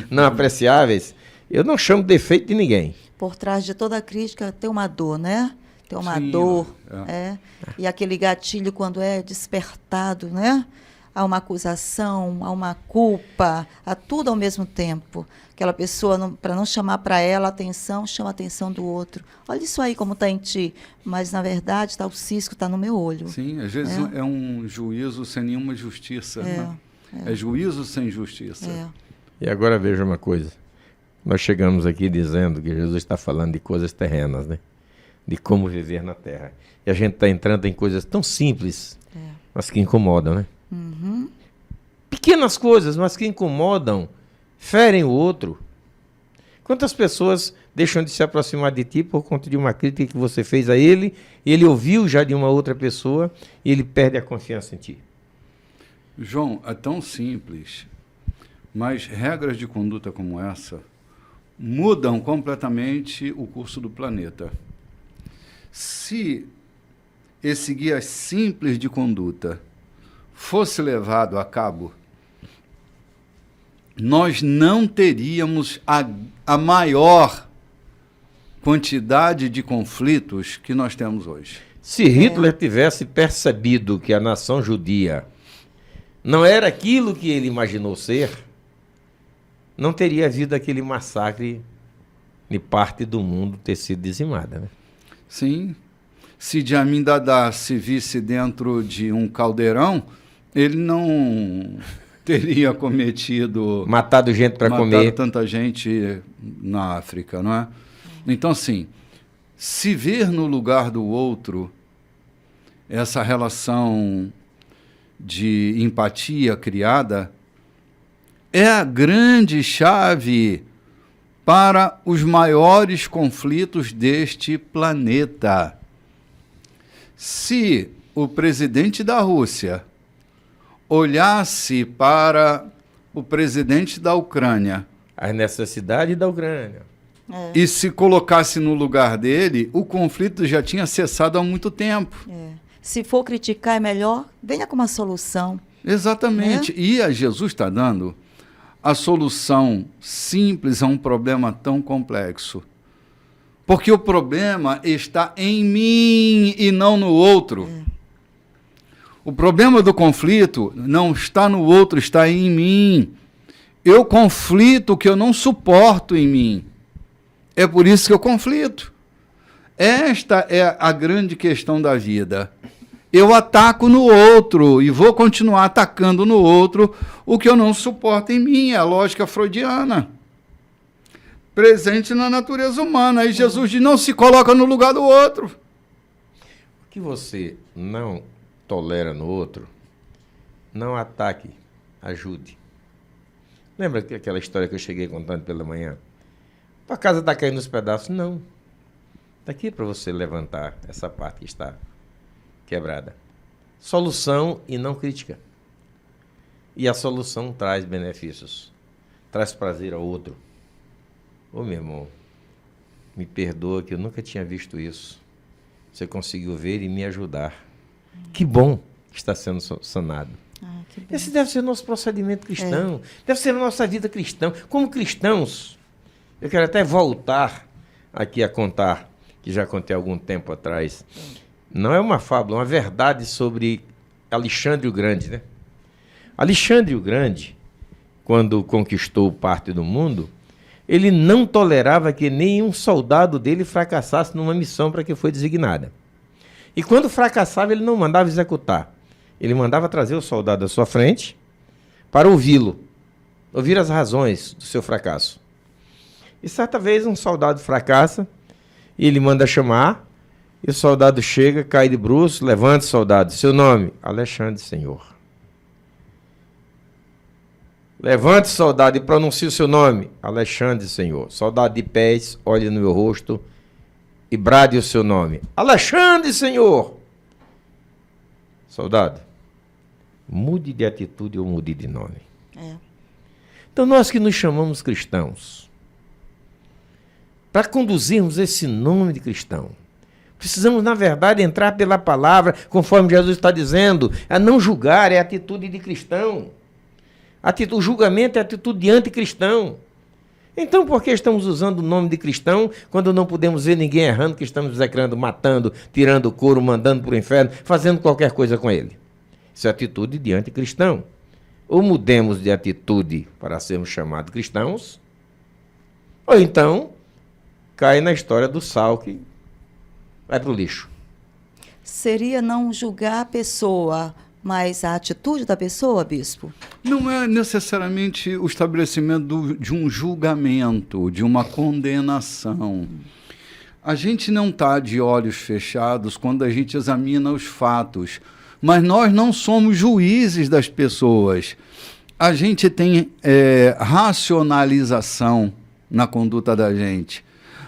não apreciáveis. Eu não chamo de defeito de ninguém. Por trás de toda crítica tem uma dor, né? Tem uma Sim, dor. E aquele gatilho, quando é despertado, né? Há uma acusação, há uma culpa, há tudo ao mesmo tempo. Aquela pessoa, para não chamar para ela atenção, chama a atenção do outro. Olha isso aí como está em ti. Mas, na verdade, o cisco está no meu olho. Sim, às vezes é um juízo sem nenhuma justiça. É juízo sem justiça. E agora veja uma coisa. Nós chegamos aqui dizendo que Jesus está falando de coisas terrenas, né? De como viver na terra. E a gente está entrando em coisas tão simples, mas que incomodam, né? Uhum. Pequenas coisas, mas que incomodam, ferem o outro. Quantas pessoas deixam de se aproximar de ti por conta de uma crítica que você fez a ele, e ele ouviu já de uma outra pessoa, e ele perde a confiança em ti? João, é tão simples, mas regras de conduta como essa mudam completamente o curso do planeta. Se esse guia simples de conduta fosse levado a cabo, nós não teríamos a maior quantidade de conflitos que nós temos hoje. Se Hitler tivesse percebido que a nação judia não era aquilo que ele imaginou ser, não teria havido aquele massacre de parte do mundo ter sido dizimada, né? Sim. Se Idi Amin Dada se visse dentro de um caldeirão, ele não teria matado gente para comer. Tanta gente na África, não é? Então, assim, se ver no lugar do outro, essa relação de empatia criada, é a grande chave para os maiores conflitos deste planeta. Se o presidente da Rússia olhasse para o presidente da Ucrânia, as necessidades da Ucrânia, e se colocasse no lugar dele, o conflito já tinha cessado há muito tempo. Se for criticar, é melhor, venha com uma solução. Exatamente. E a Jesus está dando a solução simples a um problema tão complexo. Porque o problema está em mim e não no outro. O problema do conflito não está no outro, está em mim. Eu conflito o que eu não suporto em mim. É por isso que eu conflito. Esta é a grande questão da vida. Eu ataco no outro e vou continuar atacando no outro o que eu não suporto em mim. É a lógica freudiana. Presente na natureza humana. Aí Jesus diz, não se coloca no lugar do outro. O que você não tolera no outro, não ataque, ajude. Lembra aquela história que eu cheguei contando pela manhã? Tua casa está caindo nos pedaços? Não. Está aqui para você levantar essa parte que está quebrada. Solução e não crítica. E a solução traz benefícios. Traz prazer ao outro. Ô, meu irmão, me perdoa que eu nunca tinha visto isso. Você conseguiu ver e me ajudar. Que bom que está sendo sanado. Esse deve ser o nosso procedimento cristão. Deve ser a nossa vida cristã. Como cristãos, eu quero até voltar aqui a contar, que já contei há algum tempo atrás. Não é uma fábula, é uma verdade sobre Alexandre o Grande, né? Alexandre o Grande, quando conquistou parte do mundo, ele não tolerava que nenhum soldado dele fracassasse numa missão para que foi designada. E quando fracassava, ele não mandava executar. Ele mandava trazer o soldado à sua frente para ouvi-lo, ouvir as razões do seu fracasso. E certa vez um soldado fracassa, e ele manda chamar, e o soldado chega, cai de bruços, levanta, soldado, seu nome? Alexandre, senhor. Levante, soldado, e pronuncie o seu nome. Alexandre, senhor. Soldado de pés, olhe no meu rosto e brade o seu nome. Alexandre, senhor. Soldado, mude de atitude ou mude de nome. Então, nós que nos chamamos cristãos, para conduzirmos esse nome de cristão, precisamos, na verdade, entrar pela palavra, conforme Jesus está dizendo, a não julgar, é atitude de cristão. O julgamento é atitude de anticristão. Então, por que estamos usando o nome de cristão quando não podemos ver ninguém errando, que estamos execrando, matando, tirando o couro, mandando para o inferno, fazendo qualquer coisa com ele? Isso é atitude de anticristão. Ou mudemos de atitude para sermos chamados cristãos, ou então cai na história do sal que vai para o lixo. Seria não julgar a pessoa, mas a atitude da pessoa, bispo? Não é necessariamente o estabelecimento de um julgamento, de uma condenação. A gente não está de olhos fechados quando a gente examina os fatos, mas nós não somos juízes das pessoas. A gente tem racionalização na conduta da gente.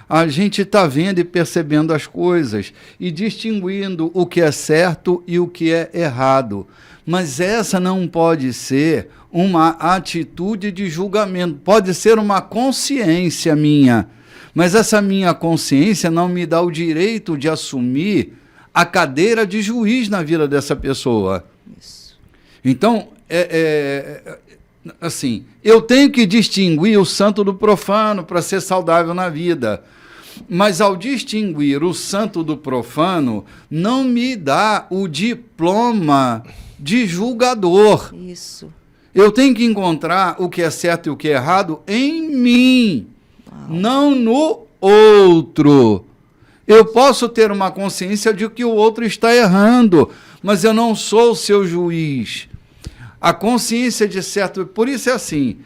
A gente está vendo e percebendo as coisas e distinguindo o que é certo e o que é errado. Mas essa não pode ser uma atitude de julgamento, pode ser uma consciência minha, mas essa minha consciência não me dá o direito de assumir a cadeira de juiz na vida dessa pessoa. Isso. Então, assim, eu tenho que distinguir o santo do profano para ser saudável na vida. Mas ao distinguir o santo do profano, não me dá o diploma de julgador. Isso. Eu tenho que encontrar o que é certo e o que é errado em mim, não no outro. Eu posso ter uma consciência de que o outro está errando, mas eu não sou o seu juiz. A consciência de certo... Por isso é assim,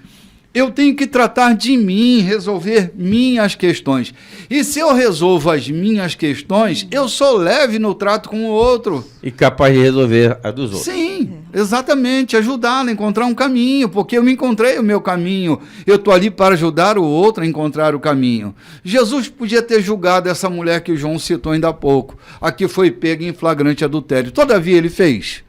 eu tenho que tratar de mim, resolver minhas questões. E se eu resolvo as minhas questões, eu sou leve no trato com o outro. E capaz de resolver a dos outros. Sim, exatamente, ajudá-lo a encontrar um caminho, porque eu me encontrei o meu caminho. Eu estou ali para ajudar o outro a encontrar o caminho. Jesus podia ter julgado essa mulher que o João citou ainda há pouco, a que foi pega em flagrante adultério. Todavia ele fez?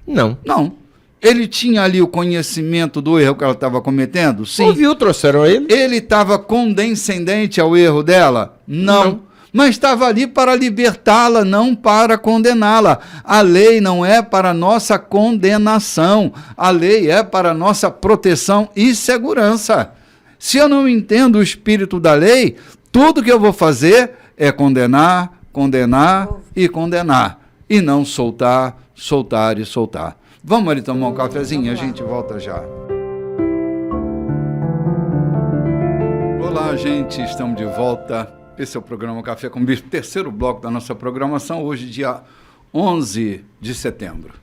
Não. Não. Ele tinha ali o conhecimento do erro que ela estava cometendo? Sim. Ouviu, trouxeram ele? Ele estava condescendente ao erro dela? Não. Mas estava ali para libertá-la, não para condená-la. A lei não é para nossa condenação. A lei é para nossa proteção e segurança. Se eu não entendo o espírito da lei, tudo que eu vou fazer é condenar, condenar e condenar. E não soltar, soltar e soltar. Vamos ali tomar um cafezinho, a gente volta já. Olá, gente, estamos de volta. Esse é o programa Café com Bispo, terceiro bloco da nossa programação, hoje dia 11 de setembro.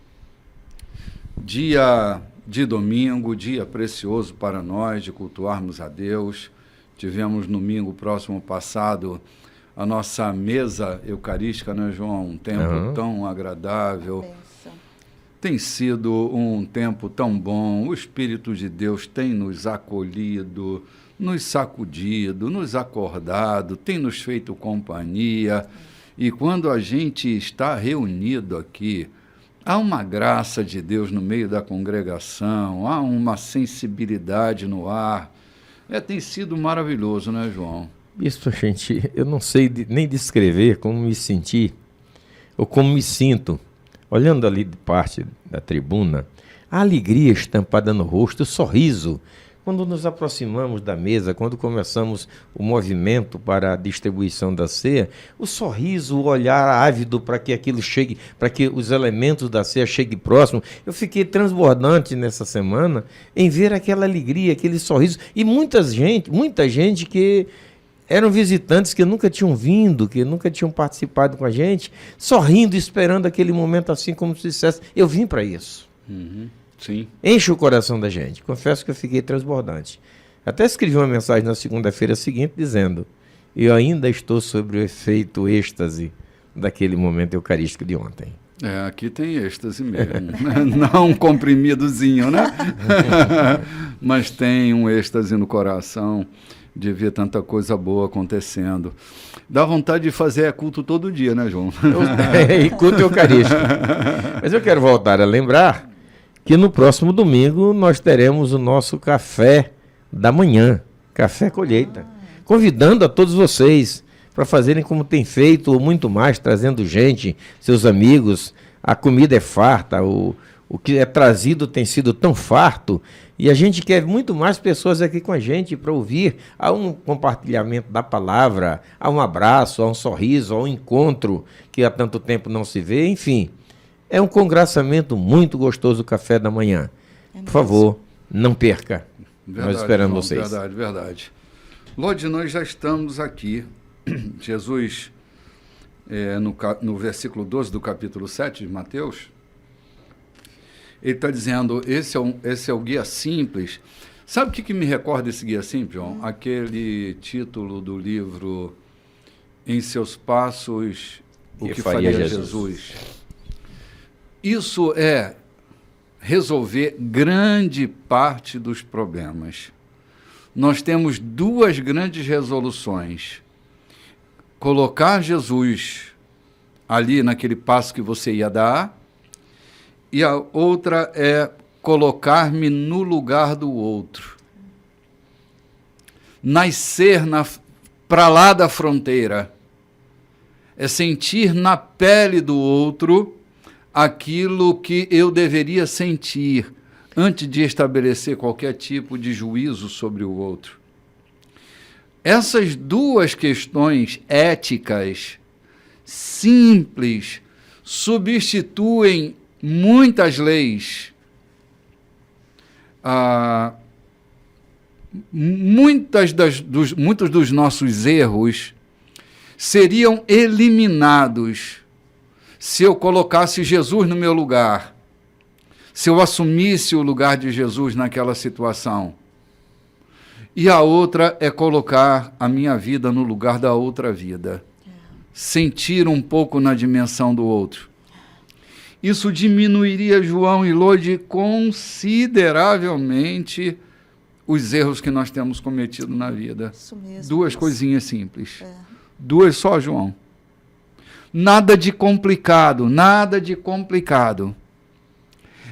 Dia de domingo, dia precioso para nós de cultuarmos a Deus. Tivemos no domingo próximo passado a nossa mesa eucarística, né, João? Um tempo tão agradável. Tem sido um tempo tão bom, o Espírito de Deus tem nos acolhido, nos sacudido, nos acordado, tem nos feito companhia. E quando a gente está reunido aqui, há uma graça de Deus no meio da congregação, há uma sensibilidade no ar. Tem sido maravilhoso, né, João? Isso, gente, eu não sei nem descrever como me senti, ou como me sinto. Olhando ali de parte da tribuna, a alegria estampada no rosto, o sorriso. Quando nos aproximamos da mesa, quando começamos o movimento para a distribuição da ceia, o sorriso, o olhar ávido para que aquilo chegue, para que os elementos da ceia cheguem próximo. Eu fiquei transbordante nessa semana em ver aquela alegria, aquele sorriso. E muita gente que eram visitantes que nunca tinham vindo, que nunca tinham participado com a gente, sorrindo, esperando aquele momento assim como se dissesse, eu vim para isso. Sim. Enche o coração da gente. Confesso que eu fiquei transbordante. Até escrevi uma mensagem na segunda-feira seguinte dizendo, eu ainda estou sobre o efeito êxtase daquele momento eucarístico de ontem. Aqui tem êxtase mesmo. Não um comprimidozinho, né? Mas tem um êxtase no coração de ver tanta coisa boa acontecendo. Dá vontade de fazer culto todo dia, né, João? E culto eucarístico. Mas eu quero voltar a lembrar que no próximo domingo nós teremos o nosso café da manhã, café colheita, convidando a todos vocês para fazerem como tem feito, ou muito mais, trazendo gente, seus amigos. A comida é farta, o que é trazido tem sido tão farto, e a gente quer muito mais pessoas aqui com a gente para ouvir. Há um compartilhamento da palavra, há um abraço, há um sorriso, há um encontro que há tanto tempo não se vê, enfim. É um congraçamento muito gostoso o café da manhã. Por favor, não perca. Verdade, nós esperamos João, vocês. Verdade. Lorde, nós já estamos aqui. Jesus, no versículo 12 do capítulo 7 de Mateus, ele está dizendo, esse é o guia simples. Sabe o que me recorda esse guia simples, João? Aquele título do livro Em Seus Passos, o que faria Jesus. Isso é resolver grande parte dos problemas. Nós temos duas grandes resoluções. Colocar Jesus ali naquele passo que você ia dar, e a outra é colocar-me no lugar do outro. Nascer para lá da fronteira. É sentir na pele do outro aquilo que eu deveria sentir antes de estabelecer qualquer tipo de juízo sobre o outro. Essas duas questões éticas simples substituem muitas leis, muitos dos nossos erros seriam eliminados se eu colocasse Jesus no meu lugar, se eu assumisse o lugar de Jesus naquela situação. E a outra é colocar a minha vida no lugar da outra vida. Sentir um pouco na dimensão do outro. Isso diminuiria, João e Lodi, consideravelmente os erros que nós temos cometido na vida. Isso mesmo. Duas coisinhas simples. Duas só, João. Nada de complicado, nada de complicado.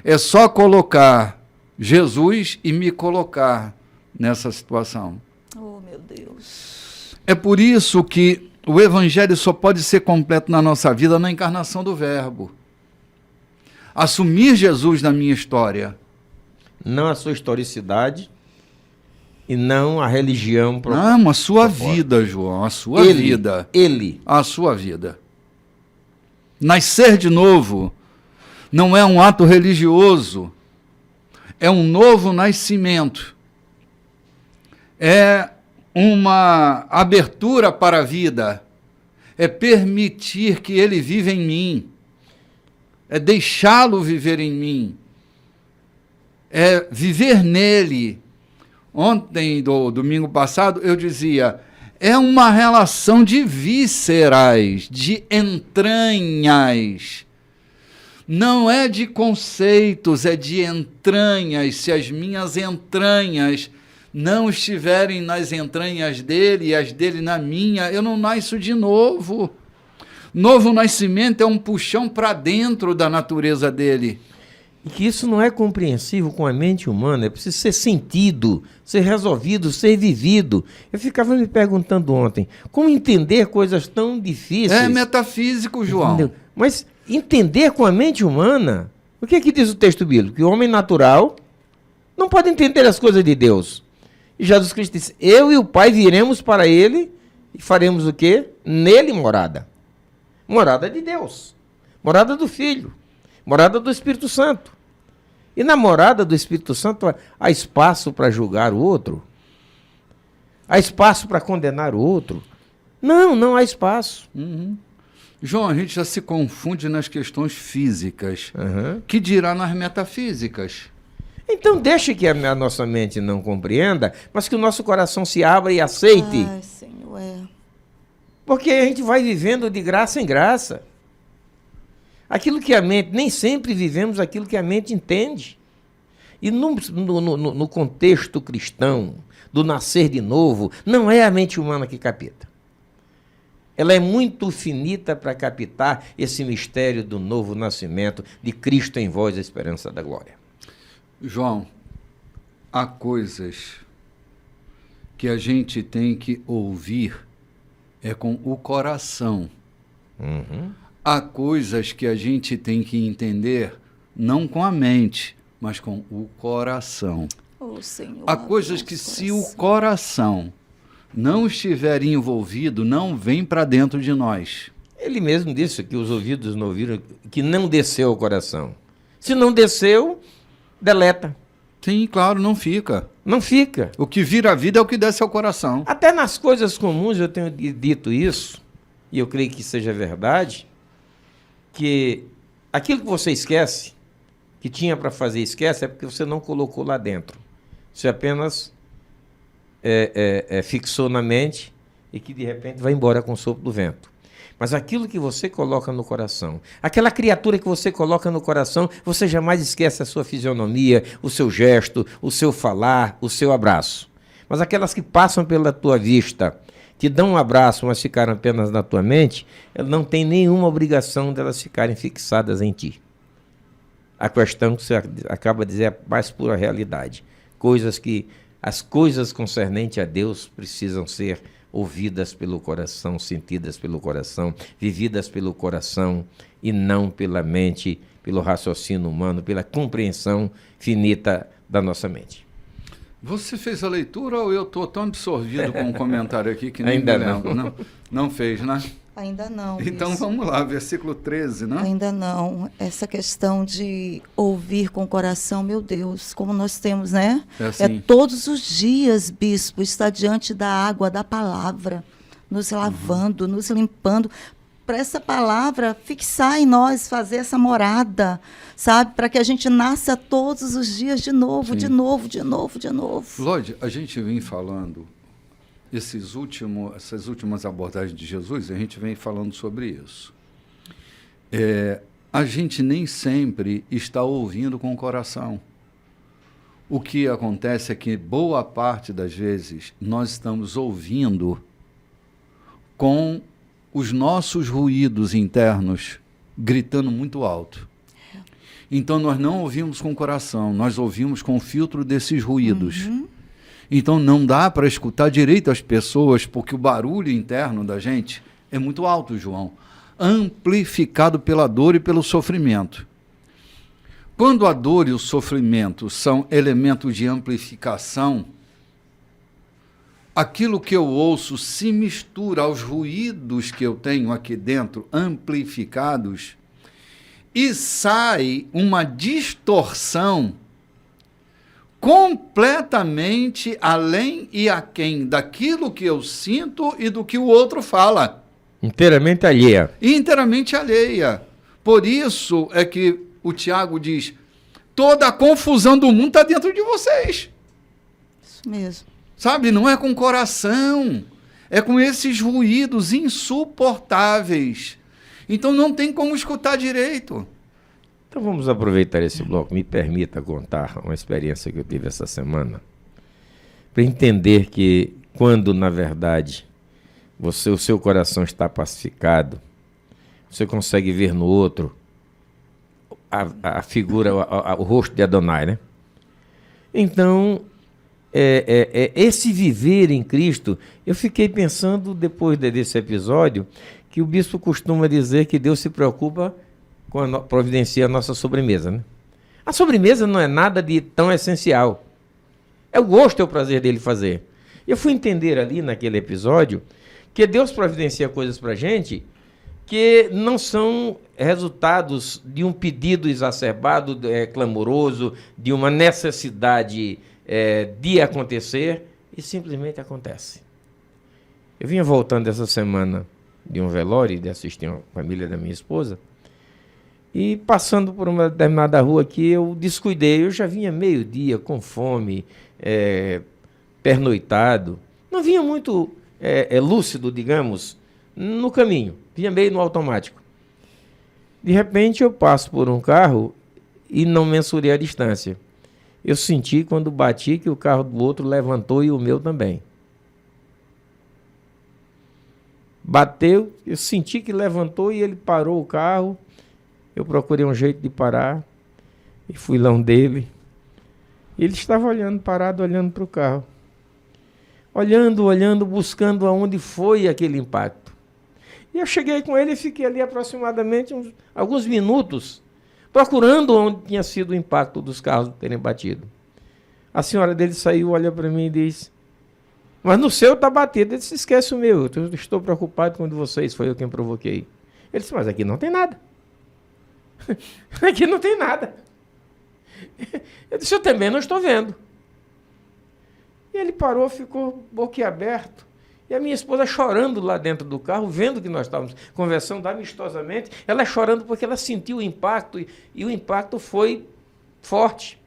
É só colocar Jesus e me colocar nessa situação. Oh, meu Deus. É por isso que o Evangelho só pode ser completo na nossa vida na encarnação do Verbo. Assumir Jesus na minha história. Não a sua historicidade e não a religião. Não, a sua vida, João, a sua vida. A sua vida. Nascer de novo não é um ato religioso, é um novo nascimento. É uma abertura para a vida, é permitir que ele viva em mim, é deixá-lo viver em mim, é viver nele. Ontem, domingo passado, eu dizia, é uma relação de vísceras, de entranhas. Não é de conceitos, é de entranhas. Se as minhas entranhas não estiverem nas entranhas dele e as dele na minha, eu não nasço de novo. Novo nascimento é um puxão para dentro da natureza dele. E que isso não é compreensível com a mente humana, é preciso ser sentido, ser resolvido, ser vivido. Eu ficava me perguntando ontem, como entender coisas tão difíceis? É metafísico, João. Entendeu? Mas entender com a mente humana, o que é que diz o texto bíblico? Que o homem natural não pode entender as coisas de Deus. E Jesus Cristo disse, eu e o Pai viremos para ele e faremos o quê? Nele morada. Morada de Deus. Morada do Filho. Morada do Espírito Santo. E na morada do Espírito Santo há espaço para julgar o outro? Há espaço para condenar o outro? Não, não há espaço. João, a gente já se confunde nas questões físicas. Que dirá nas metafísicas? Então deixe que a nossa mente não compreenda, mas que o nosso coração se abra e aceite. Ai, Senhor, Porque a gente vai vivendo de graça em graça. Aquilo que a mente, nem sempre vivemos aquilo que a mente entende. E no contexto cristão, do nascer de novo, não é a mente humana que capta. Ela é muito finita para captar esse mistério do novo nascimento de Cristo em vós, a esperança da glória. João, há coisas que a gente tem que ouvir com o coração. Há coisas que a gente tem que entender não com a mente, mas com o coração. Oh, Senhor, há coisas que se o coração não estiver envolvido, não vem para dentro de nós. Ele mesmo disse que os ouvidos não ouviram, que não desceu ao coração. Se não desceu, deleta. Sim, claro, não fica. Não fica. O que vira a vida é o que desce ao coração. Até nas coisas comuns eu tenho dito isso, e eu creio que seja verdade, que aquilo que você esquece, que tinha para fazer esquece, é porque você não colocou lá dentro. Você apenas fixou na mente e que de repente vai embora com o sopro do vento. Mas aquilo que você coloca no coração, aquela criatura que você coloca no coração, você jamais esquece a sua fisionomia, o seu gesto, o seu falar, o seu abraço. Mas aquelas que passam pela tua vista, te dão um abraço, mas ficaram apenas na tua mente, elas não têm nenhuma obrigação delas ficarem fixadas em ti. A questão que você acaba de dizer é a mais pura realidade. As coisas concernentes a Deus precisam ser ouvidas pelo coração, sentidas pelo coração, vividas pelo coração e não pela mente, pelo raciocínio humano, pela compreensão finita da nossa mente. Você fez a leitura ou eu estou tão absorvido com um comentário aqui que nem Ainda me lembro? Não fez, né? Ainda não. Então isso. vamos lá, versículo 13, né? Ainda não. Essa questão de ouvir com o coração, meu Deus, como nós temos, né? É assim. Todos os dias, bispo, estar diante da água, da palavra, nos lavando, nos limpando, para essa palavra fixar em nós, fazer essa morada, sabe? Para que a gente nasça todos os dias de novo, Sim. de novo, de novo, de novo. Lorde, a gente vem falando, essas últimas abordagens de Jesus, a gente vem falando sobre isso. A gente nem sempre está ouvindo com o coração. O que acontece é que, boa parte das vezes, nós estamos ouvindo com os nossos ruídos internos gritando muito alto. Então, nós não ouvimos com o coração, nós ouvimos com o filtro desses ruídos. Então, não dá para escutar direito as pessoas, porque o barulho interno da gente é muito alto, João, amplificado pela dor e pelo sofrimento. Quando a dor e o sofrimento são elementos de amplificação, aquilo que eu ouço se mistura aos ruídos que eu tenho aqui dentro, amplificados, e sai uma distorção completamente além e aquém daquilo que eu sinto e do que o outro fala. Inteiramente alheia. Inteiramente alheia. Por isso é que o Tiago diz, toda a confusão do mundo está dentro de vocês. Isso mesmo. Sabe, não é com o coração, é com esses ruídos insuportáveis. Então não tem como escutar direito. Então vamos aproveitar esse bloco. Me permita contar uma experiência que eu tive essa semana, para entender que quando, na verdade, o seu coração está pacificado, você consegue ver no outro a figura, o rosto de Adonai, né? Então, esse viver em Cristo, eu fiquei pensando, depois desse episódio, que o bispo costuma dizer que Deus se preocupa quando providencia a nossa sobremesa, né? A sobremesa não é nada de tão essencial. É o gosto, é o prazer dele fazer. Eu fui entender ali naquele episódio que Deus providencia coisas para a gente que não são resultados de um pedido exacerbado, clamoroso, de uma necessidade de acontecer, e simplesmente acontece. Eu vinha voltando essa semana de um velório, de assistir a família da minha esposa, e passando por uma determinada rua aqui, eu descuidei. Eu já vinha meio-dia, com fome, pernoitado. Não vinha muito lúcido, digamos, no caminho. Vinha meio no automático. De repente, eu passo por um carro e não mensurei a distância. Eu senti, quando bati, que o carro do outro levantou e o meu também. Bateu, eu senti que levantou e ele parou o carro. Eu procurei um jeito de parar e fui lá dele. Ele estava olhando, parado, olhando para o carro. Olhando, buscando aonde foi aquele impacto. E eu cheguei com ele e fiquei ali aproximadamente alguns minutos, procurando onde tinha sido o impacto dos carros terem batido. A senhora dele saiu, olha para mim e diz, mas no seu está batido. Ele disse, esquece o meu, eu estou preocupado com o de vocês, foi eu quem provoquei. Ele disse, mas aqui não tem nada. Aqui não tem nada. Eu disse, eu também não estou vendo. E ele parou, ficou boquiaberto. E a minha esposa chorando lá dentro do carro, vendo que nós estávamos conversando amistosamente, ela chorando porque ela sentiu o impacto, e o impacto foi forte.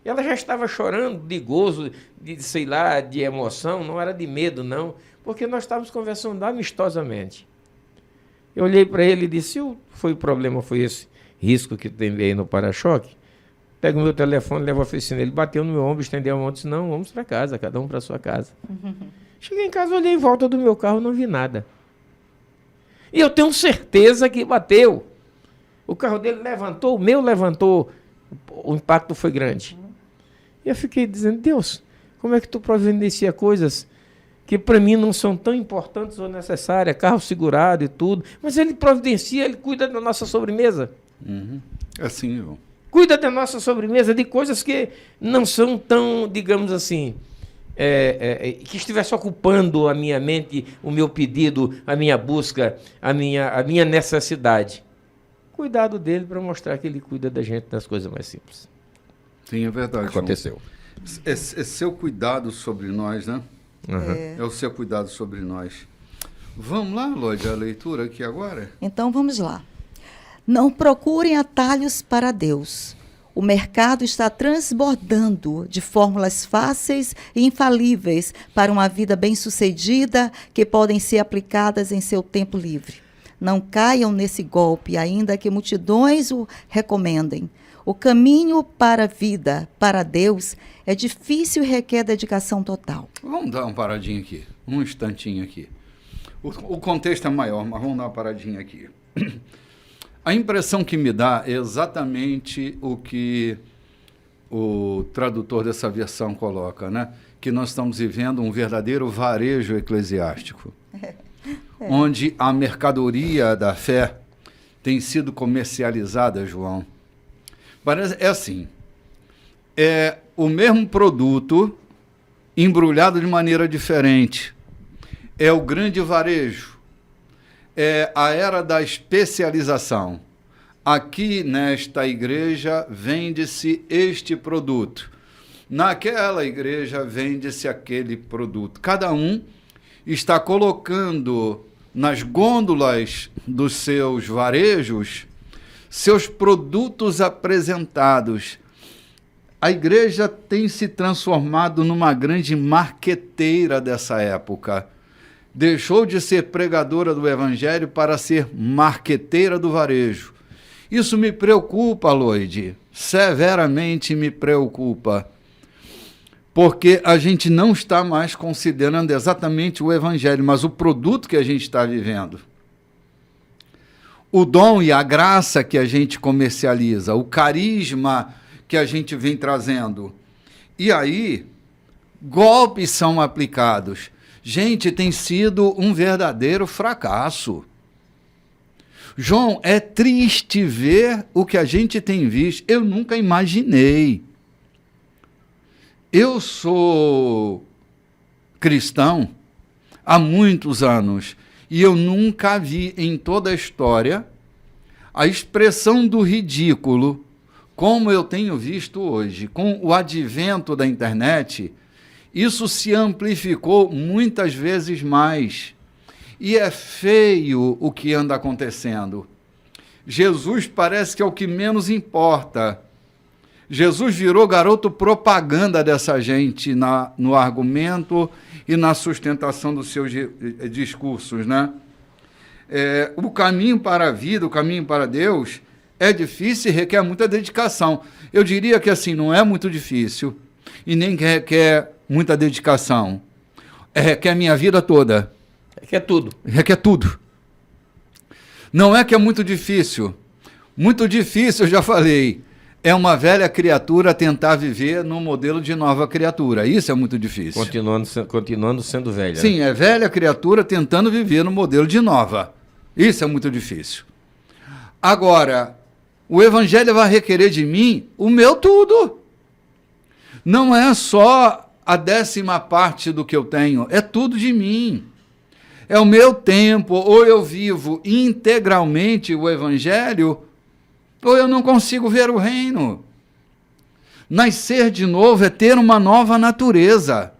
Ela já estava chorando de gozo, de emoção, não era de medo, não, porque nós estávamos conversando amistosamente. Eu olhei para ele e disse, o problema foi esse risco que tem aí no para-choque? Pega o meu telefone, leva a oficina. Ele bateu no meu ombro, estendeu a mão e disse, não, vamos para casa, cada um para a sua casa. Cheguei em casa, olhei em volta do meu carro, não vi nada. E eu tenho certeza que bateu. O carro dele levantou, o meu levantou, o impacto foi grande. E eu fiquei dizendo, Deus, como é que tu providencia coisas que para mim não são tão importantes ou necessárias, carro segurado e tudo, mas ele providencia, ele cuida da nossa sobremesa. Assim, João. Cuida da nossa sobremesa de coisas que não são tão, digamos assim, que estivesse ocupando a minha mente, o meu pedido, a minha busca, a minha necessidade. Cuidado dele para mostrar que ele cuida da gente das coisas mais simples. Sim, é verdade. Aconteceu. É seu cuidado sobre nós, né? Uhum. É o seu cuidado sobre nós. Vamos lá, Lodi, a leitura aqui agora? Então vamos lá. Não procurem atalhos para Deus. O mercado está transbordando de fórmulas fáceis e infalíveis para uma vida bem-sucedida que podem ser aplicadas em seu tempo livre. Não caiam nesse golpe, ainda que multidões o recomendem. O caminho para a vida, para Deus, é difícil e requer dedicação total. Vamos dar uma paradinha aqui, um instantinho aqui. O contexto é maior, mas vamos dar uma paradinha aqui. A impressão que me dá é exatamente o que o tradutor dessa versão coloca, né? Que nós estamos vivendo um verdadeiro varejo eclesiástico, onde a mercadoria da fé tem sido comercializada, João. É assim, é o mesmo produto embrulhado de maneira diferente. É o grande varejo. É a era da especialização. Aqui nesta igreja vende-se este produto. Naquela igreja vende-se aquele produto. Cada um está colocando nas gôndolas dos seus varejos seus produtos apresentados. A igreja tem se transformado numa grande marqueteira dessa época. Deixou de ser pregadora do evangelho para ser marqueteira do varejo. Isso me preocupa, Loide, severamente me preocupa, porque a gente não está mais considerando exatamente o evangelho, mas o produto que a gente está vivendo. O dom e a graça que a gente comercializa, o carisma que a gente vem trazendo. E aí, golpes são aplicados. Gente, tem sido um verdadeiro fracasso. João, é triste ver o que a gente tem visto. Eu nunca imaginei. Eu sou cristão há muitos anos e eu nunca vi em toda a história a expressão do ridículo como eu tenho visto hoje. Com o advento da internet, isso se amplificou muitas vezes mais. E é feio o que anda acontecendo. Jesus parece que é o que menos importa. Jesus virou garoto propaganda dessa gente no argumento e na sustentação dos seus discursos, né? O caminho para a vida, o caminho para Deus, é difícil e requer muita dedicação. Eu diria que assim, não é muito difícil e nem requer muita dedicação. Requer minha vida toda. Requer tudo. Requer tudo. Não é que é muito difícil. Muito difícil, eu já falei. É uma velha criatura tentar viver no modelo de nova criatura. Isso é muito difícil. Continuando sendo velha. Sim, é velha criatura tentando viver no modelo de nova. Isso é muito difícil. Agora, o evangelho vai requerer de mim o meu tudo. Não é só a 10ª parte do que eu tenho, é tudo de mim. É o meu tempo, ou eu vivo integralmente o evangelho, ou eu não consigo ver o reino. Nascer de novo é ter uma nova natureza.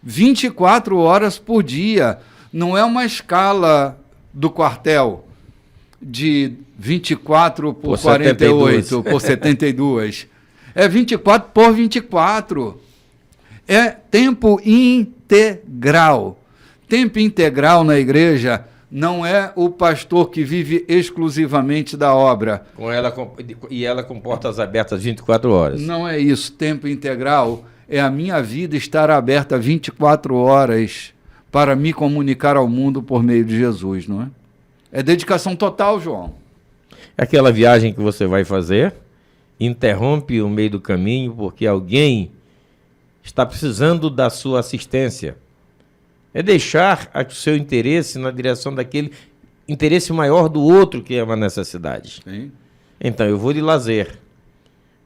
24 horas por dia. Não é uma escala do quartel de 24 por 48, 72. Por 72. É 24 por 24. É tempo integral. Tempo integral na igreja não é o pastor que vive exclusivamente da obra. E ela com portas abertas 24 horas. Não é isso. Tempo integral é a minha vida estar aberta 24 horas para me comunicar ao mundo por meio de Jesus, não é? É dedicação total, João. É aquela viagem que você vai fazer, interrompe o meio do caminho porque alguém está precisando da sua assistência. É deixar o seu interesse na direção daquele interesse maior do outro que é uma necessidade. Sim. Então, eu vou de lazer.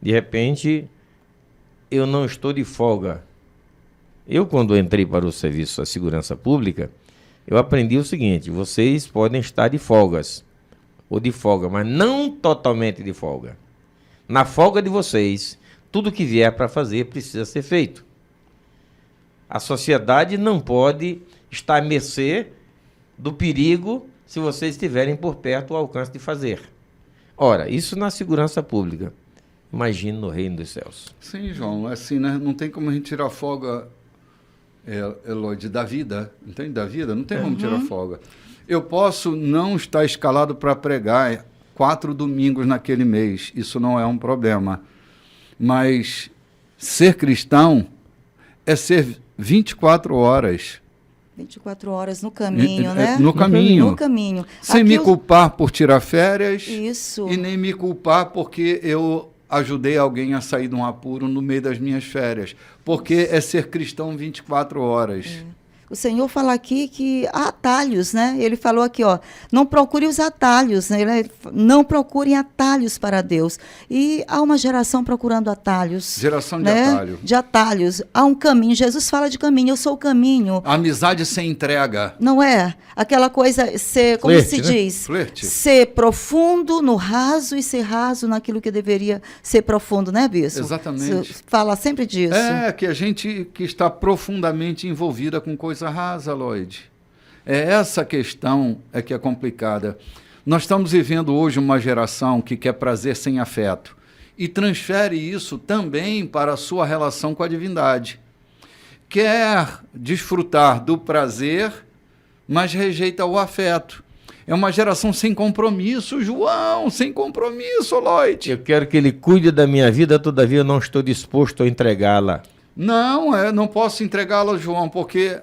De repente, eu não estou de folga. Eu, quando entrei para o serviço da segurança pública, eu aprendi o seguinte: vocês podem estar de folgas, ou de folga, mas não totalmente de folga. Na folga de vocês, tudo que vier para fazer precisa ser feito. A sociedade não pode estar à mercê do perigo se vocês estiverem por perto ao alcance de fazer. Ora, isso na segurança pública. Imagine no reino dos céus. Sim, João, assim, né? Não tem como a gente tirar folga, Eloide, da vida, entende? Da vida, não tem como tirar folga. Eu posso não estar escalado para pregar 4 domingos naquele mês, isso não é um problema. Mas ser cristão é ser 24 horas. 24 horas no caminho, né? No caminho. No caminho. Sem me culpar por tirar férias. Isso. E nem me culpar porque eu ajudei alguém a sair de um apuro no meio das minhas férias. Porque é ser cristão 24 horas. O Senhor fala aqui que há atalhos, né? Ele falou aqui, ó, não procure os atalhos, né? Não procurem atalhos para Deus. E há uma geração procurando atalhos. Geração de né? atalho. De atalhos. Há um caminho. Jesus fala de caminho. Eu sou o caminho. Amizade sem entrega. Não é? Aquela coisa, ser, como Flerte, se né? diz? Flerte. Ser profundo no raso e ser raso naquilo que deveria ser profundo, né, Bispo? Exatamente. Você fala sempre disso. É, que a gente que está profundamente envolvida com coisa rasa, Lloyd. É essa questão que é complicada. Nós estamos vivendo hoje uma geração que quer prazer sem afeto e transfere isso também para a sua relação com a divindade. Quer desfrutar do prazer, mas rejeita o afeto. É uma geração sem compromisso, João, sem compromisso, Lloyd. Eu quero que ele cuide da minha vida, todavia eu não estou disposto a entregá-la. Não, não posso entregá-la, João, porque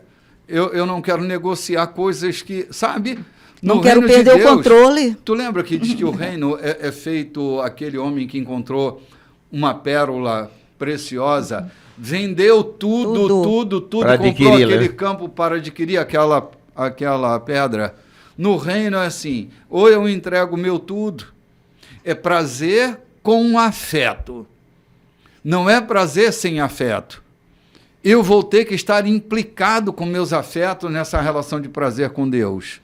eu não quero negociar coisas que, sabe? Não quero perder o controle. Tu lembra que diz que o reino é feito, aquele homem que encontrou uma pérola preciosa, vendeu tudo, para comprou aquele né? campo para adquirir aquela pedra. No reino é assim, ou eu entrego o meu tudo, é prazer com afeto. Não é prazer sem afeto. Eu vou ter que estar implicado com meus afetos nessa relação de prazer com Deus.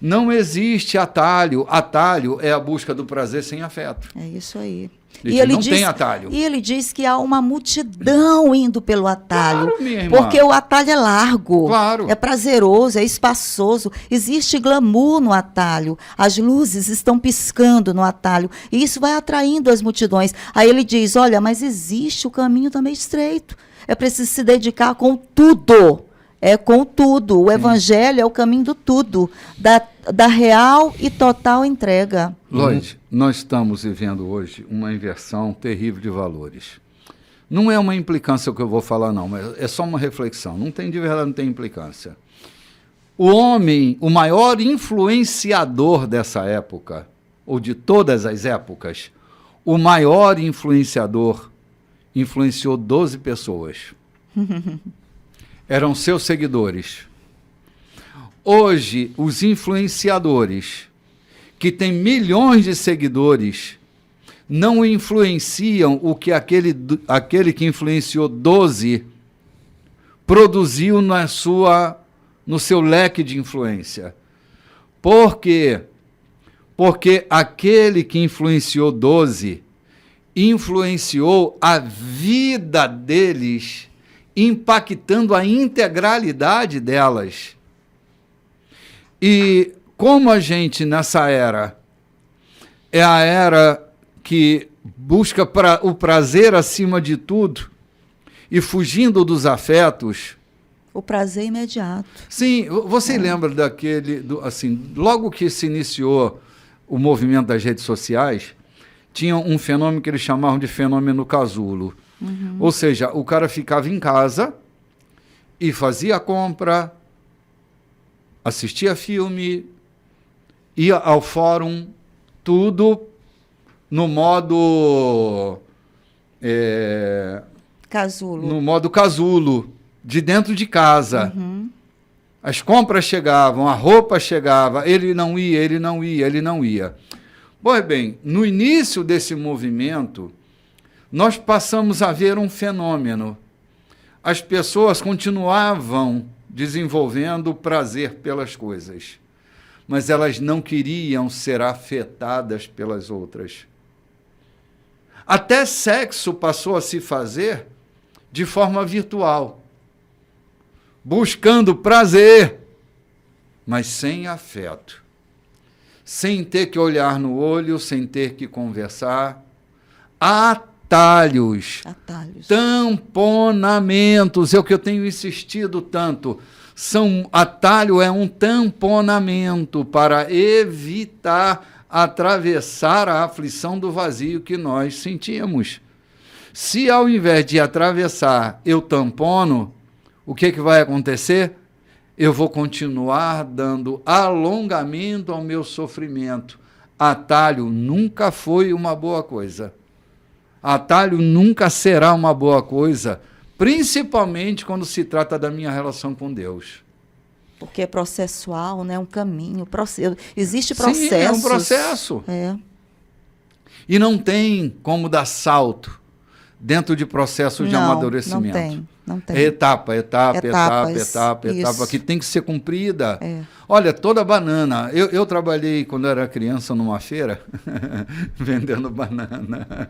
Não existe atalho. Atalho é a busca do prazer sem afeto. É isso aí. E ele não tem atalho. E ele diz que há uma multidão indo pelo atalho. Claro, minha irmã. Porque o atalho é largo. Claro. É prazeroso, é espaçoso. Existe glamour no atalho. As luzes estão piscando no atalho. E isso vai atraindo as multidões. Aí ele diz, olha, mas existe o caminho também estreito. É preciso se dedicar com tudo. É com tudo. O evangelho é o caminho do tudo. Da real e total entrega. Lloyd, nós estamos vivendo hoje uma inversão terrível de valores. Não é uma implicância o que eu vou falar, não, mas é só uma reflexão. Não tem de verdade, não tem implicância. O homem, o maior influenciador dessa época, ou de todas as épocas, o maior influenciador influenciou 12 pessoas. Eram seus seguidores. Hoje, os influenciadores, que têm milhões de seguidores, não influenciam o que aquele que influenciou 12 produziu no seu leque de influência. Por quê? Porque aquele que influenciou 12 influenciou a vida deles, impactando a integralidade delas. E como a gente, nessa era, é a era que busca o prazer acima de tudo e fugindo dos afetos. O prazer imediato. Sim, você lembra assim, logo que se iniciou o movimento das redes sociais, tinha um fenômeno que eles chamavam de fenômeno casulo. Ou seja, o cara ficava em casa e fazia a compra, assistia filme, ia ao fórum, tudo no modo Casulo. No modo casulo, de dentro de casa. As compras chegavam, a roupa chegava, ele não ia. Pois bem, no início desse movimento, nós passamos a ver um fenômeno. as pessoas continuavam desenvolvendo prazer pelas coisas, mas elas não queriam ser afetadas pelas outras. Até sexo passou a se fazer de forma virtual, buscando prazer, mas sem afeto, sem ter que olhar no olho, sem ter que conversar. Atalhos, tamponamentos, é o que eu tenho insistido tanto. Atalho é um tamponamento para evitar atravessar a aflição do vazio que nós sentimos. Se ao invés de atravessar eu tampono, o que vai acontecer? Eu vou continuar dando alongamento ao meu sofrimento. Atalho nunca foi uma boa coisa. Atalho nunca será uma boa coisa, principalmente quando se trata da minha relação com Deus. Porque é processual, né? Um caminho. Existe processo. Sim, é um processo. É. E não tem como dar salto dentro de processo de amadurecimento. Não tem. É etapa que tem que ser cumprida. É. Olha, toda banana. Eu trabalhei quando era criança numa feira, vendendo banana.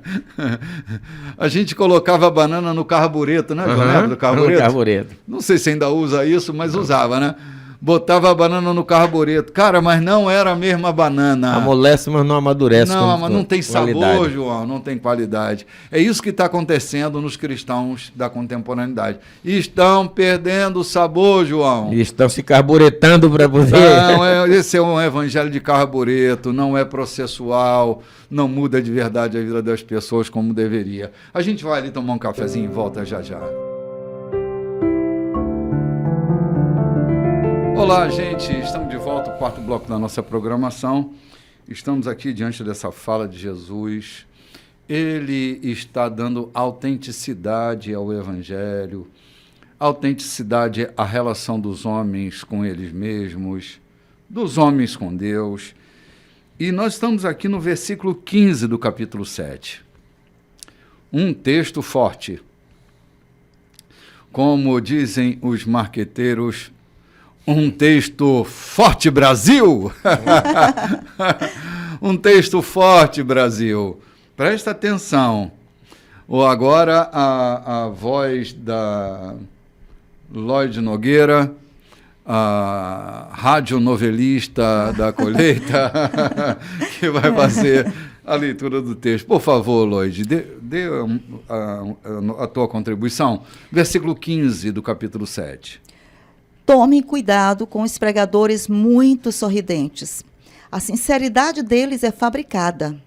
A gente colocava a banana no carbureto, né? Lembra do carbureto? Não sei se ainda usa isso, mas usava, né? Botava a banana no carbureto. Cara, mas não era a mesma banana. Amolece, mas não amadurece. Não, mas não tem sabor, João, não tem qualidade. É isso que está acontecendo nos cristãos da contemporaneidade. Estão perdendo o sabor, João. E estão se carburetando para poder... Não, esse é um evangelho de carbureto, não é processual, não muda de verdade a vida das pessoas como deveria. A gente vai ali tomar um cafezinho e volta já já. Olá, gente, estamos de volta ao quarto bloco da nossa programação. Estamos aqui diante dessa fala de Jesus. Ele está dando autenticidade ao Evangelho, autenticidade à relação dos homens com eles mesmos, dos homens com Deus. E nós estamos aqui no versículo 15 do capítulo 7. Um texto forte. Como dizem os marqueteiros, um texto forte, Brasil! Um texto forte, Brasil. Presta atenção. Ou agora a voz da Lloyd Nogueira, a radionovelista da colheita, que vai fazer a leitura do texto. Por favor, Lloyd, dê a tua contribuição. Versículo 15 do capítulo 7. Tomem cuidado com os pregadores muito sorridentes. A sinceridade deles é fabricada.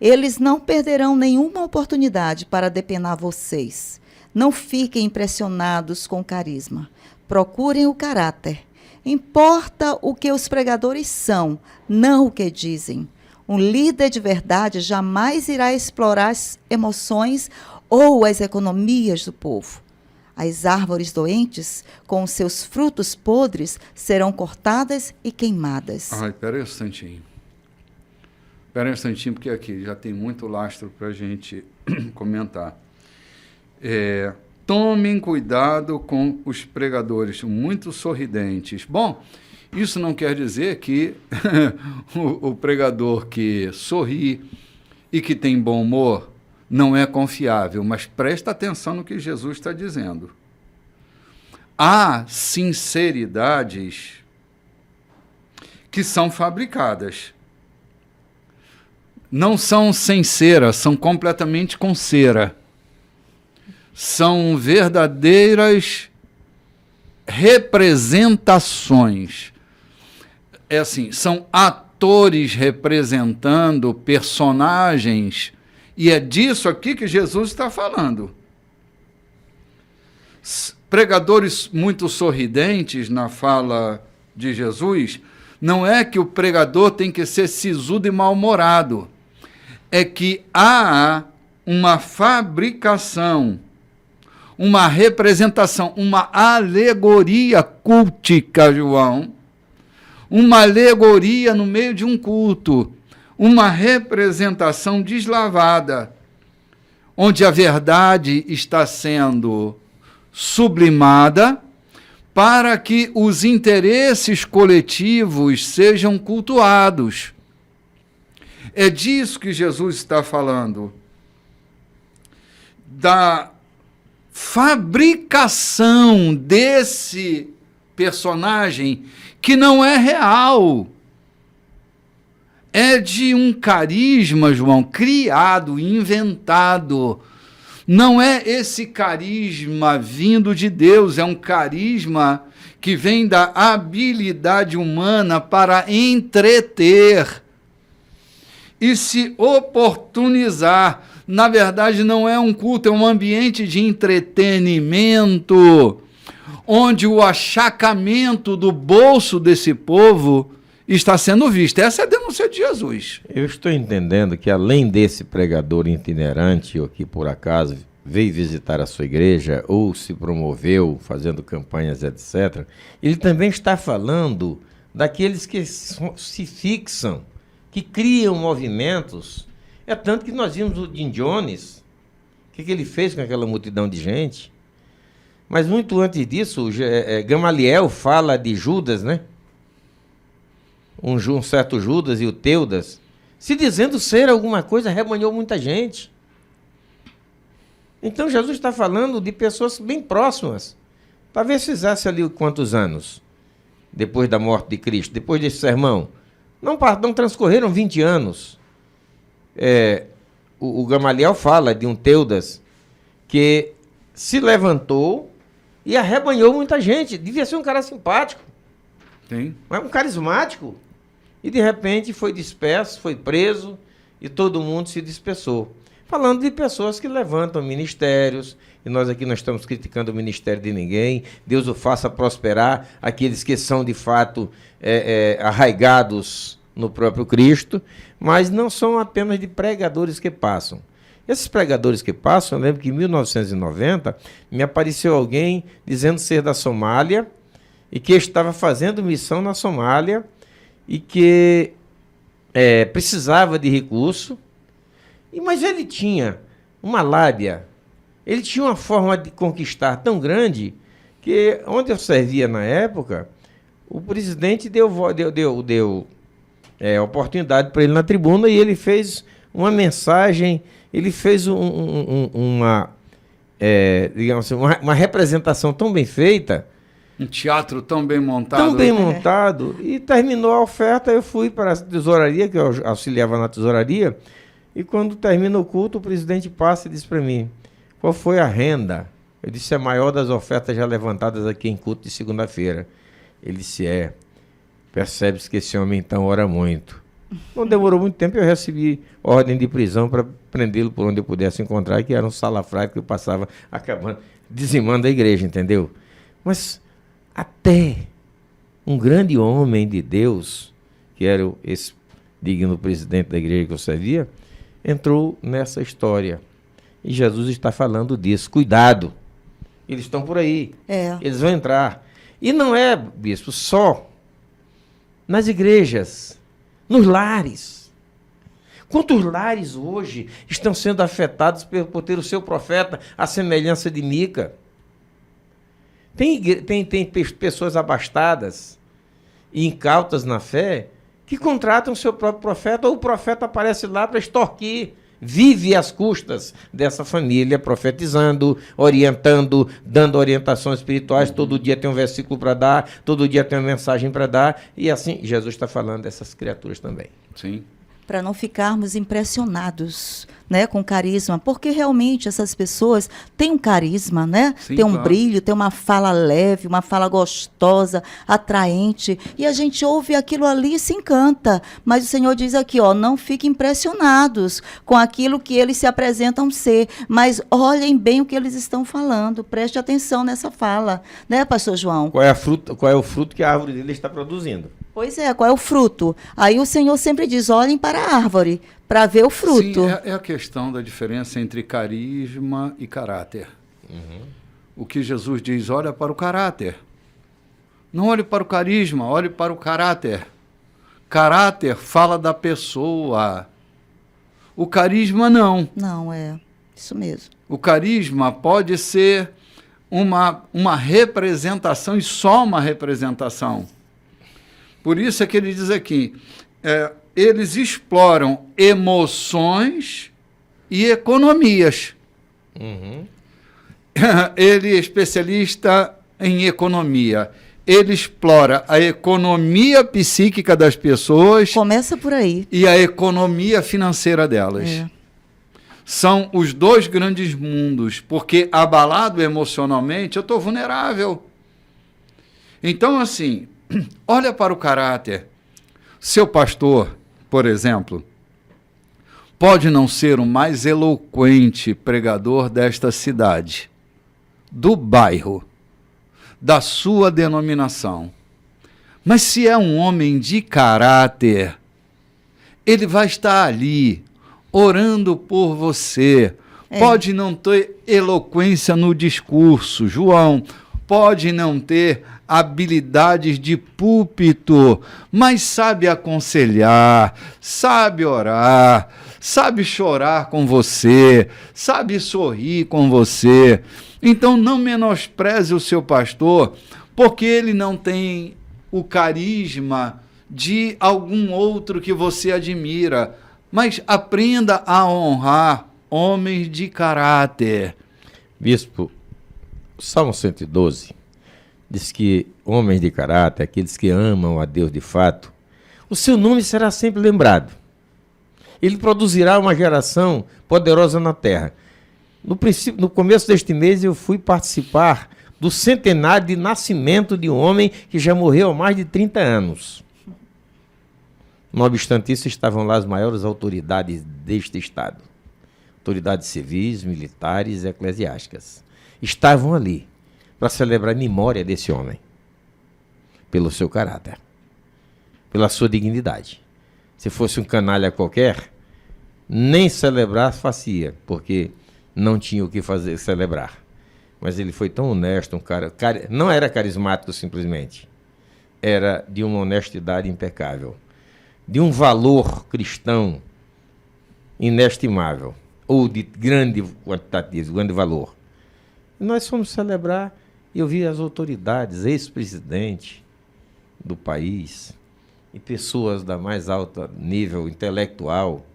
Eles não perderão nenhuma oportunidade para depenar vocês. Não fiquem impressionados com o carisma. Procurem o caráter. Importa o que os pregadores são, não o que dizem. Um líder de verdade jamais irá explorar as emoções ou as economias do povo. As árvores doentes, com seus frutos podres, serão cortadas e queimadas. Espera aí um instantinho. Espera aí um instantinho, porque aqui já tem muito lastro para a gente comentar. Tomem cuidado com os pregadores muito sorridentes. Bom, isso não quer dizer que o pregador que sorri e que tem bom humor não é confiável, mas presta atenção no que Jesus está dizendo. Há sinceridades que são fabricadas. Não são sem cera, são completamente com cera. São verdadeiras representações. É assim, são atores representando personagens. E é disso aqui que Jesus está falando. Pregadores muito sorridentes na fala de Jesus, não é que o pregador tem que ser sisudo e mal-humorado. É que há uma fabricação, uma representação, uma alegoria cultica, João. Uma alegoria no meio de um culto. Uma representação deslavada, onde a verdade está sendo sublimada para que os interesses coletivos sejam cultuados. É disso que Jesus está falando. Da fabricação desse personagem que não é real. É de um carisma, João, criado, inventado. Não é esse carisma vindo de Deus, é um carisma que vem da habilidade humana para entreter e se oportunizar. Na verdade, não é um culto, é um ambiente de entretenimento, onde o achacamento do bolso desse povo está sendo visto. Essa é a denúncia de Jesus. Eu estou entendendo que, além desse pregador itinerante, ou que por acaso veio visitar a sua igreja, ou se promoveu fazendo campanhas, etc., ele também está falando daqueles que se fixam, que criam movimentos. É tanto que nós vimos o Jim Jones, o que ele fez com aquela multidão de gente. Mas muito antes disso, Gamaliel fala de Judas, né? Um certo Judas e o Teudas, se dizendo ser alguma coisa, rebanhou muita gente. Então Jesus está falando de pessoas bem próximas. Talvez fizesse ali quantos anos? Depois da morte de Cristo, depois desse sermão. Não transcorreram 20 anos. O Gamaliel fala de um Teudas que se levantou e arrebanhou muita gente. Devia ser um cara simpático. Sim. Mas um carismático. E de repente foi disperso, foi preso e todo mundo se dispersou. Falando de pessoas que levantam ministérios, e nós aqui não estamos criticando o ministério de ninguém. Deus o faça prosperar, aqueles que são de fato arraigados no próprio Cristo, mas não são apenas de pregadores que passam. Esses pregadores que passam, eu lembro que em 1990 me apareceu alguém dizendo ser da Somália e que estava fazendo missão na Somália e que precisava de recurso, mas ele tinha uma lábia, ele tinha uma forma de conquistar tão grande que, onde eu servia na época, o presidente deu oportunidade para ele na tribuna e ele fez uma mensagem, ele fez digamos assim, uma representação tão bem feita, um teatro tão bem montado. Tão bem montado. E terminou a oferta, eu fui para a tesouraria, que eu auxiliava na tesouraria, e quando termina o culto, o presidente passa e diz para mim, qual foi a renda? Eu disse, a maior das ofertas já levantadas aqui em culto de segunda-feira. Ele disse, percebe-se que esse homem então ora muito. Não demorou muito tempo, eu recebi ordem de prisão para prendê-lo por onde eu pudesse encontrar, que era um salafrário que eu passava acabando, dizimando a igreja, entendeu? Mas até um grande homem de Deus, que era esse digno presidente da igreja que eu servia, entrou nessa história. E Jesus está falando disso. Cuidado. Eles estão por aí. Eles vão entrar. E não é, bispo, só nas igrejas, nos lares. Quantos lares hoje estão sendo afetados por ter o seu profeta à semelhança de Mica? Tem pessoas abastadas e incautas na fé que contratam seu próprio profeta, ou o profeta aparece lá para extorquir, vive às custas dessa família, profetizando, orientando, dando orientações espirituais, todo dia tem um versículo para dar, todo dia tem uma mensagem para dar, e assim Jesus está falando dessas criaturas também. Sim. Para não ficarmos impressionados, né, com carisma, porque realmente essas pessoas têm um carisma, né? Sim, tem um claro. brilho, tem uma fala leve, uma fala gostosa, atraente, e a gente ouve aquilo ali e se encanta. Mas o Senhor diz aqui, não fiquem impressionados com aquilo que eles se apresentam ser, mas olhem bem o que eles estão falando, preste atenção nessa fala, né, pastor João? Qual é o fruto que a árvore dele está produzindo? Pois é, qual é o fruto? Aí o Senhor sempre diz, olhem para a árvore, para ver o fruto. Sim, é a questão da diferença entre carisma e caráter. Uhum. O que Jesus diz, olha para o caráter. Não olhe para o carisma, olhe para o caráter. Caráter fala da pessoa. O carisma não. Não, isso mesmo. O carisma pode ser uma representação e só uma representação. Por isso é que ele diz aqui, eles exploram emoções e economias. Uhum. Ele é especialista em economia. Ele explora a economia psíquica das pessoas. Começa por aí. E a economia financeira delas. São os dois grandes mundos, porque abalado emocionalmente, eu estou vulnerável. Então, assim, olha para o caráter. Seu pastor, por exemplo, pode não ser o mais eloquente pregador desta cidade, do bairro, da sua denominação. Mas se é um homem de caráter, ele vai estar ali, orando por você. Pode não ter eloquência no discurso, João, pode não ter habilidades de púlpito, mas sabe aconselhar, sabe orar, sabe chorar com você, sabe sorrir com você. Então não menospreze o seu pastor, porque ele não tem o carisma de algum outro que você admira, mas aprenda a honrar homens de caráter. Bispo, o Salmo 112 diz que homens de caráter, aqueles que amam a Deus de fato, o seu nome será sempre lembrado. Ele produzirá uma geração poderosa na terra. No começo deste mês eu fui participar do centenário de nascimento de um homem que já morreu há mais de 30 anos. Não obstante isso, estavam lá as maiores autoridades deste estado. Autoridades civis, militares e eclesiásticas. Estavam ali para celebrar a memória desse homem. Pelo seu caráter. Pela sua dignidade. Se fosse um canalha qualquer, nem celebrar fazia, porque não tinha o que fazer, celebrar. Mas ele foi tão honesto, um cara não era carismático simplesmente. Era de uma honestidade impecável. De um valor cristão inestimável. Ou de grande quantitativo, grande valor. E nós fomos celebrar e eu vi as autoridades, ex-presidente do país, e pessoas da mais alta nível intelectual,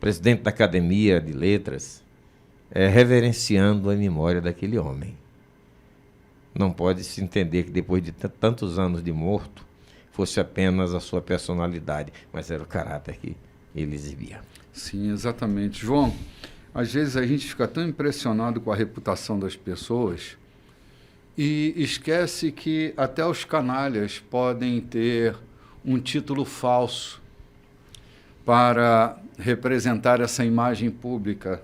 presidente da Academia de Letras, reverenciando a memória daquele homem. Não pode se entender que depois de tantos anos de morto, fosse apenas a sua personalidade, mas era o caráter que ele exibia. Sim, exatamente. João, às vezes a gente fica tão impressionado com a reputação das pessoas e esquece que até os canalhas podem ter um título falso para representar essa imagem pública.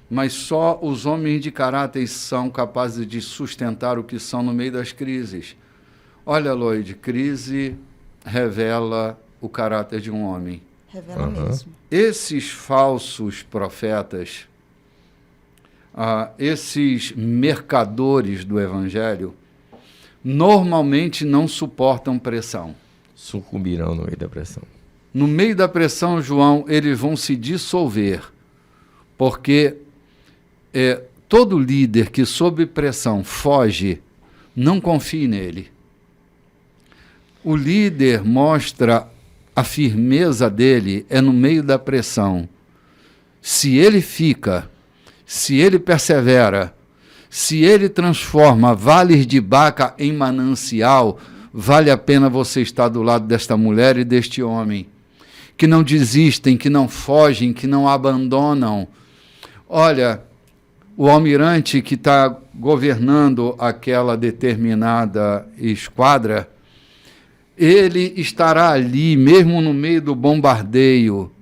Mas só os homens de caráter são capazes de sustentar o que são no meio das crises. Olha, Lloyd, crise revela o caráter de um homem. Revela mesmo. Esses falsos profetas, esses mercadores do evangelho, normalmente não suportam pressão. Sucumbirão no meio da pressão. No meio da pressão, João, eles vão se dissolver, porque todo líder que sob pressão foge, não confie nele. O líder mostra a firmeza dele no meio da pressão. Se ele fica, se ele persevera, se ele transforma vales de Baca em manancial, vale a pena você estar do lado desta mulher e deste homem, que não desistem, que não fogem, que não abandonam. Olha, o almirante que está governando aquela determinada esquadra, ele estará ali, mesmo no meio do bombardeio,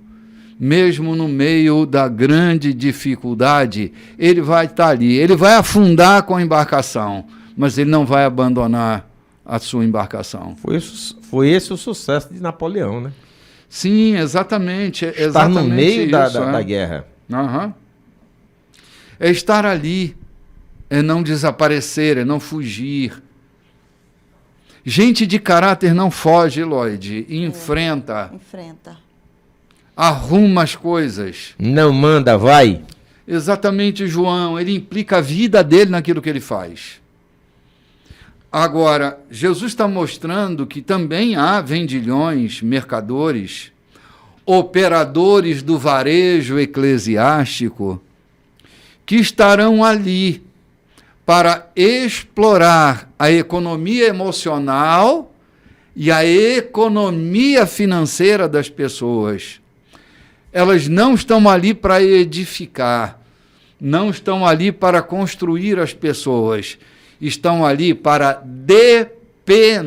mesmo no meio da grande dificuldade, ele vai estar ali. Ele vai afundar com a embarcação, mas ele não vai abandonar a sua embarcação. Foi esse o sucesso de Napoleão, né? Sim, exatamente. Estar no meio da guerra. É estar ali, é não desaparecer, é não fugir. Gente de caráter não foge, Lloyd, enfrenta. Enfrenta. Arruma as coisas. Não manda, vai. Exatamente, João. Ele implica a vida dele naquilo que ele faz. Agora, Jesus está mostrando que também há vendilhões, mercadores, operadores do varejo eclesiástico que estarão ali para explorar a economia emocional e a economia financeira das pessoas. Elas não estão ali para edificar, não estão ali para construir as pessoas, estão ali para depenar,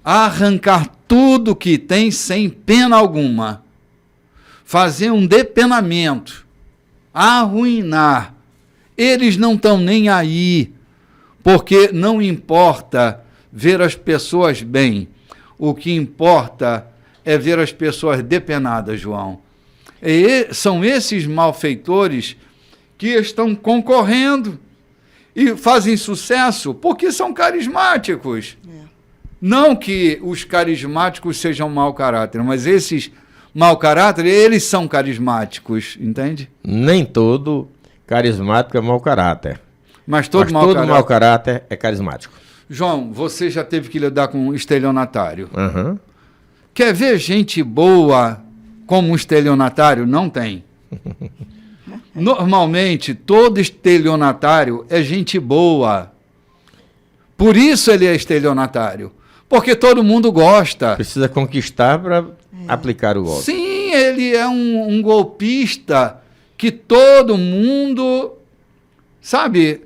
arrancar tudo que tem sem pena alguma, fazer um depenamento, arruinar. Eles não estão nem aí, porque não importa ver as pessoas bem, o que importa é ver as pessoas depenadas, João. São esses malfeitores que estão concorrendo e fazem sucesso porque são carismáticos. Não que os carismáticos sejam mau caráter, mas esses mau caráter, eles são carismáticos, entende? Nem todo carismático é mau caráter. Mas todo mau caráter é carismático. João, você já teve que lidar com um estelionatário. Uhum. Quer ver gente boa como um estelionatário? Não tem. Normalmente, todo estelionatário é gente boa. Por isso ele é estelionatário. Porque todo mundo gosta. Precisa conquistar para aplicar o golpe. Sim, ele é um golpista que todo mundo... Sabe,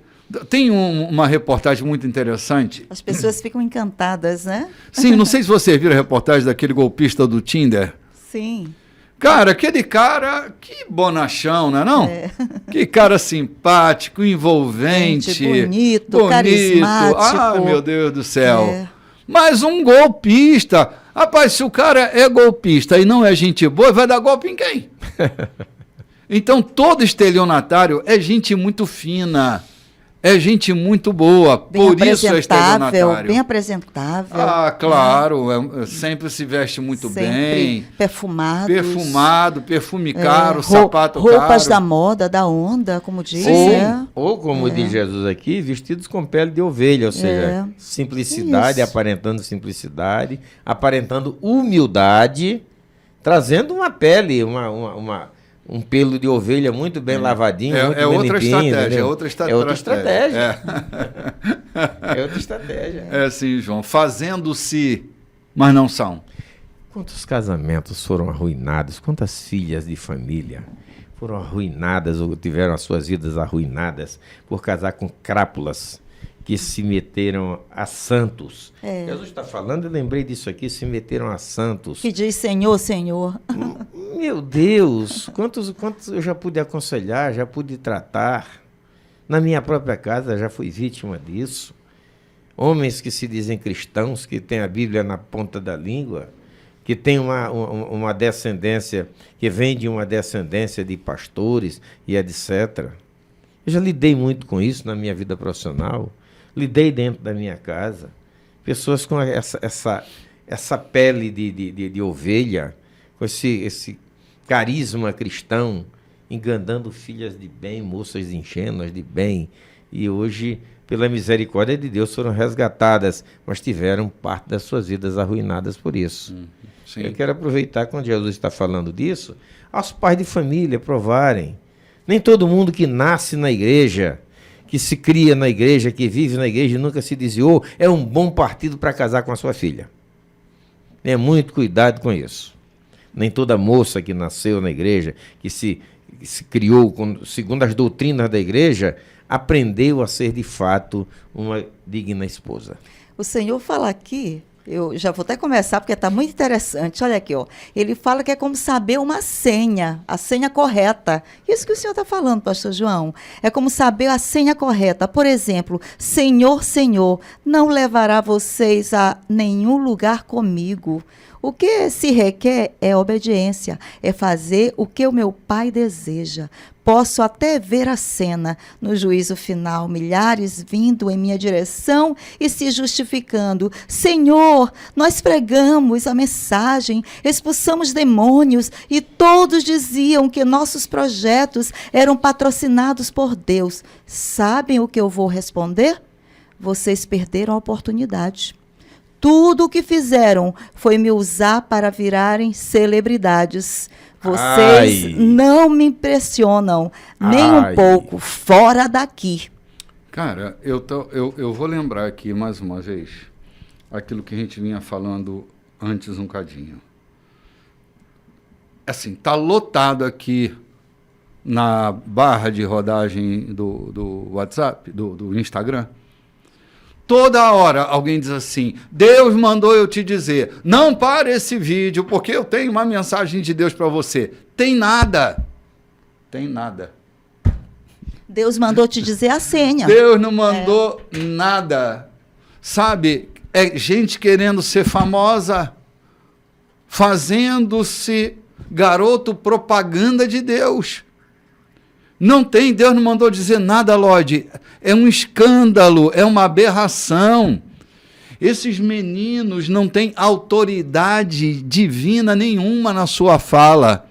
tem uma reportagem muito interessante. As pessoas ficam encantadas, né? Sim, não sei se você viu a reportagem daquele golpista do Tinder. Sim. Cara, aquele cara, que bonachão, não é não? É. Que cara simpático, envolvente. Gente, bonito, carismático. Ah, meu Deus do céu. É. Mas um golpista. Rapaz, se o cara é golpista e não é gente boa, vai dar golpe em quem? Então, todo estelionatário é gente muito fina. É gente muito boa, por isso é estelionatário. Bem apresentável. Ah, claro, sempre se veste muito bem. Perfumado, perfume caro, sapato roupas caro. Roupas da moda, da onda, como diz. Ou como diz Jesus aqui, vestidos com pele de ovelha, ou seja, simplicidade, aparentando simplicidade, aparentando humildade, trazendo uma pele, um pelo de ovelha muito bem lavadinho, muito bem limpinho. É outra estratégia. É outra estratégia. É sim, João. Fazendo-se, mas não são. Quantos casamentos foram arruinados? Quantas filhas de família foram arruinadas ou tiveram as suas vidas arruinadas por casar com crápulas que se meteram a santos? Jesus está falando, eu lembrei disso aqui, se meteram a santos. Que diz Senhor, Senhor. Meu Deus, quantos eu já pude aconselhar, já pude tratar. Na minha própria casa já fui vítima disso. Homens que se dizem cristãos, que têm a Bíblia na ponta da língua, que têm uma descendência, que vem de uma descendência de pastores e etc. Eu já lidei muito com isso na minha vida profissional. Lidei dentro da minha casa. Pessoas com essa pele de ovelha, com esse carisma cristão, enganando filhas de bem, moças ingênuas de bem. E hoje, pela misericórdia de Deus, foram resgatadas, mas tiveram parte das suas vidas arruinadas por isso. Sim. Eu quero aproveitar, quando Jesus está falando disso, aos pais de família provarem. Nem todo mundo que nasce na igreja, que se cria na igreja, que vive na igreja e nunca se desviou, é um bom partido para casar com a sua filha. Tenha muito cuidado com isso. Nem toda moça que nasceu na igreja, que se criou segundo as doutrinas da igreja, aprendeu a ser de fato uma digna esposa. O Senhor fala aqui, eu já vou até começar porque está muito interessante. Olha aqui, ó. Ele fala que é como saber uma senha, a senha correta. Isso que o senhor está falando, pastor João. É como saber a senha correta. Por exemplo, Senhor, Senhor, não levará vocês a nenhum lugar comigo. O que se requer é obediência, é fazer o que o meu Pai deseja. Posso até ver a cena no juízo final, milhares vindo em minha direção e se justificando. Senhor, nós pregamos a mensagem, expulsamos demônios e todos diziam que nossos projetos eram patrocinados por Deus. Sabem o que eu vou responder? Vocês perderam a oportunidade. Tudo o que fizeram foi me usar para virarem celebridades. Vocês não me impressionam nem um pouco. Fora daqui. Cara, eu vou lembrar aqui mais uma vez aquilo que a gente vinha falando antes um cadinho. Assim, tá lotado aqui na barra de rodagem do WhatsApp, do Instagram. Toda hora alguém diz assim, Deus mandou eu te dizer, não pare esse vídeo porque eu tenho uma mensagem de Deus para você. Tem nada. Tem nada. Deus mandou te dizer a senha. Deus não mandou nada. Sabe, é gente querendo ser famosa, fazendo-se garoto propaganda de Deus. Não tem, Deus não mandou dizer nada, Lorde. É um escândalo, é uma aberração. Esses meninos não têm autoridade divina nenhuma na sua fala.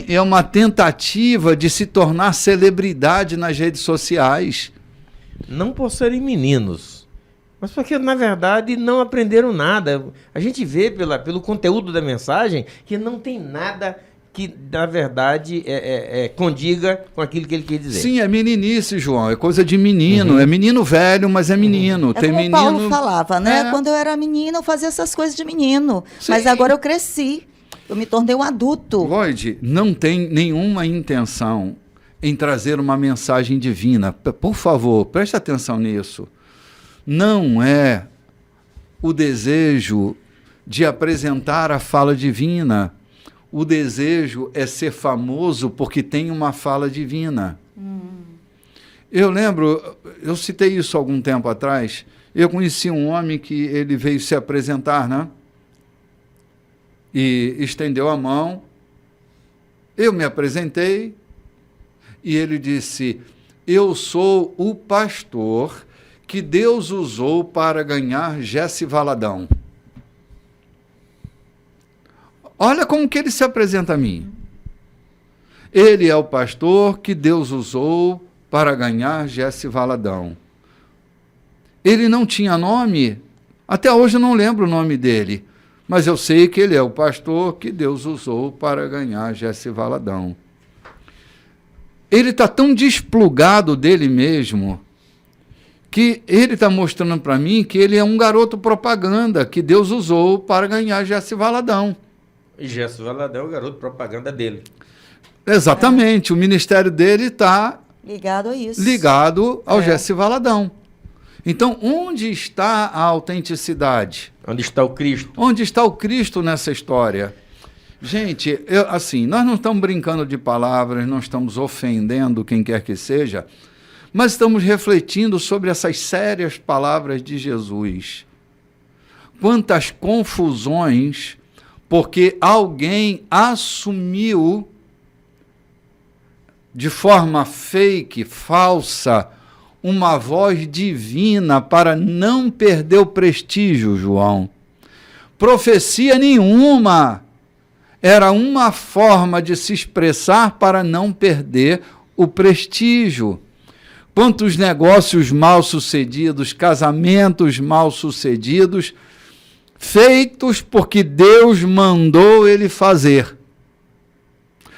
É uma tentativa de se tornar celebridade nas redes sociais. Não por serem meninos, mas porque, na verdade, não aprenderam nada. A gente vê pelo conteúdo da mensagem que não tem nada que, na verdade, condiga com aquilo que ele quer dizer. Sim, é meninice, João. É coisa de menino. É menino velho, mas é menino. É tem como menino... Paulo falava, né? Quando eu era menina, eu fazia essas coisas de menino. Sim. Mas agora eu cresci. Eu me tornei um adulto. Lloyd, não tem nenhuma intenção em trazer uma mensagem divina. Por favor, preste atenção nisso. Não é o desejo de apresentar a fala divina. O desejo é ser famoso porque tem uma fala divina. Eu lembro, eu citei isso algum tempo atrás, eu conheci um homem que ele veio se apresentar, né? E estendeu a mão, eu me apresentei e ele disse, eu sou o pastor que Deus usou para ganhar Jesse Valadão. Olha como que ele se apresenta a mim. Ele é o pastor que Deus usou para ganhar Jesse Valadão. Ele não tinha nome, até hoje eu não lembro o nome dele, mas eu sei que ele é o pastor que Deus usou para ganhar Jesse Valadão. Ele está tão desplugado dele mesmo, que ele está mostrando para mim que ele é um garoto propaganda que Deus usou para ganhar Jesse Valadão. E Jesse Valadão é o garoto propaganda dele. Exatamente, o ministério dele está ligado a isso. Ligado ao Jesse Valadão. Então, onde está a autenticidade? Onde está o Cristo? Onde está o Cristo nessa história? Gente, nós não estamos brincando de palavras, não estamos ofendendo quem quer que seja, mas estamos refletindo sobre essas sérias palavras de Jesus. Quantas confusões, porque alguém assumiu de forma fake, falsa, uma voz divina para não perder o prestígio, João. Profecia nenhuma. Era uma forma de se expressar para não perder o prestígio. Quantos negócios mal-sucedidos, casamentos mal-sucedidos, feitos porque Deus mandou ele fazer.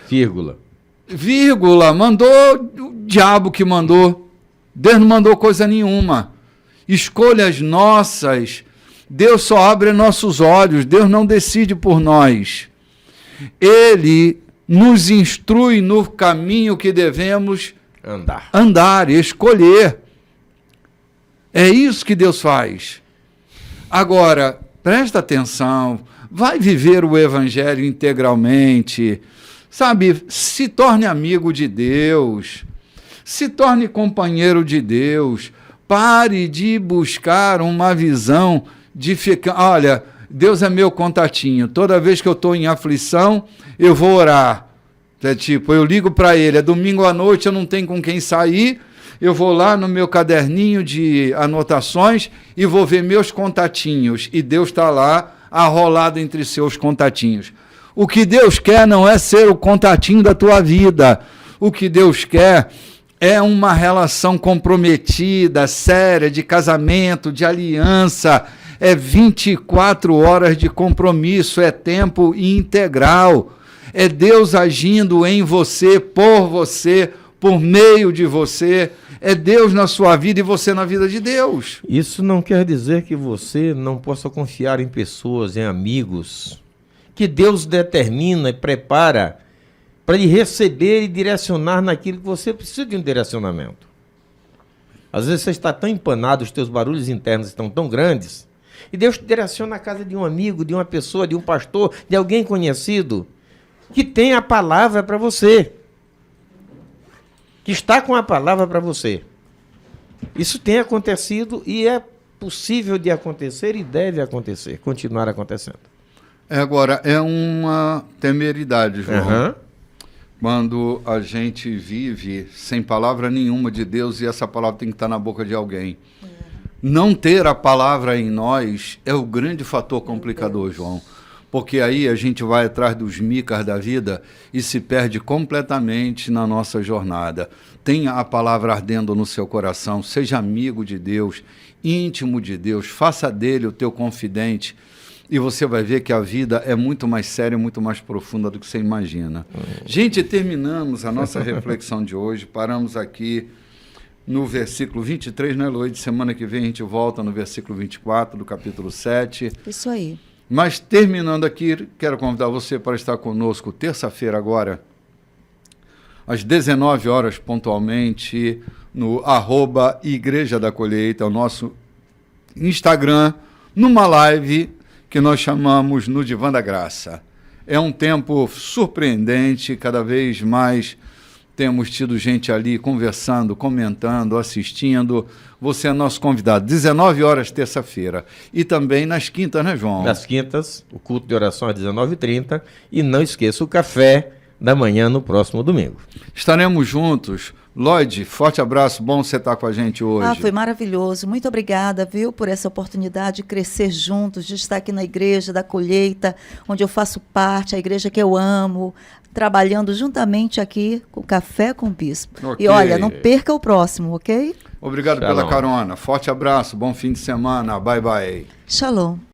Vírgula, mandou o diabo que mandou. Deus não mandou coisa nenhuma. Escolhas nossas. Deus só abre nossos olhos. Deus não decide por nós. Ele nos instrui no caminho que devemos andar, escolher. É isso que Deus faz. Agora, presta atenção. Vai viver o evangelho integralmente. Sabe, se torne amigo de Deus. Se torne companheiro de Deus. Pare de buscar uma visão de ficar... Olha, Deus é meu contatinho. Toda vez que eu estou em aflição, eu vou orar. É tipo, eu ligo para ele, é domingo à noite, eu não tenho com quem sair, eu vou lá no meu caderninho de anotações e vou ver meus contatinhos. E Deus está lá, arrolado entre seus contatinhos. O que Deus quer não é ser o contatinho da tua vida. O que Deus quer é uma relação comprometida, séria, de casamento, de aliança. É 24 horas de compromisso, é tempo integral. É Deus agindo em você, por meio de você. É Deus na sua vida e você na vida de Deus. Isso não quer dizer que você não possa confiar em pessoas, em amigos, que Deus determina e prepara para lhe receber e direcionar naquilo que você precisa de um direcionamento. Às vezes você está tão empanado, os teus barulhos internos estão tão grandes, e Deus te direciona na casa de um amigo, de uma pessoa, de um pastor, de alguém conhecido, que tem a palavra para você, que está com a palavra para você. Isso tem acontecido e é possível de acontecer e deve acontecer, continuar acontecendo. Agora, é uma temeridade, João. Uhum. Quando a gente vive sem palavra nenhuma de Deus e essa palavra tem que estar na boca de alguém. Não ter a palavra em nós é o grande fator complicador, João. Porque aí a gente vai atrás dos micas da vida e se perde completamente na nossa jornada. Tenha a palavra ardendo no seu coração, seja amigo de Deus, íntimo de Deus, faça dele o teu confidente e você vai ver que a vida é muito mais séria, muito mais profunda do que você imagina. Gente, terminamos a nossa reflexão de hoje, paramos aqui no versículo 23, né, Luiz? Semana que vem a gente volta no versículo 24 do capítulo 7. Isso aí. Mas terminando aqui, quero convidar você para estar conosco terça-feira agora, às 19 horas pontualmente, no @Igreja da Colheita, o nosso Instagram, numa live que nós chamamos no Divã da Graça. É um tempo surpreendente, cada vez mais temos tido gente ali conversando, comentando, assistindo. Você é nosso convidado. 19 horas, terça-feira. E também nas quintas, né, João? Nas quintas, o culto de oração às 19h30. E não esqueça o café da manhã no próximo domingo. Estaremos juntos. Lloyd, forte abraço. Bom você estar com a gente hoje. Foi maravilhoso. Muito obrigada, viu, por essa oportunidade de crescer juntos, de estar aqui na Igreja da Colheita, onde eu faço parte, a igreja que eu amo, trabalhando juntamente aqui com Café com o Bispo. Okay. E olha, não perca o próximo, ok? Obrigado pela carona. Forte abraço. Bom fim de semana. Bye, bye. Shalom.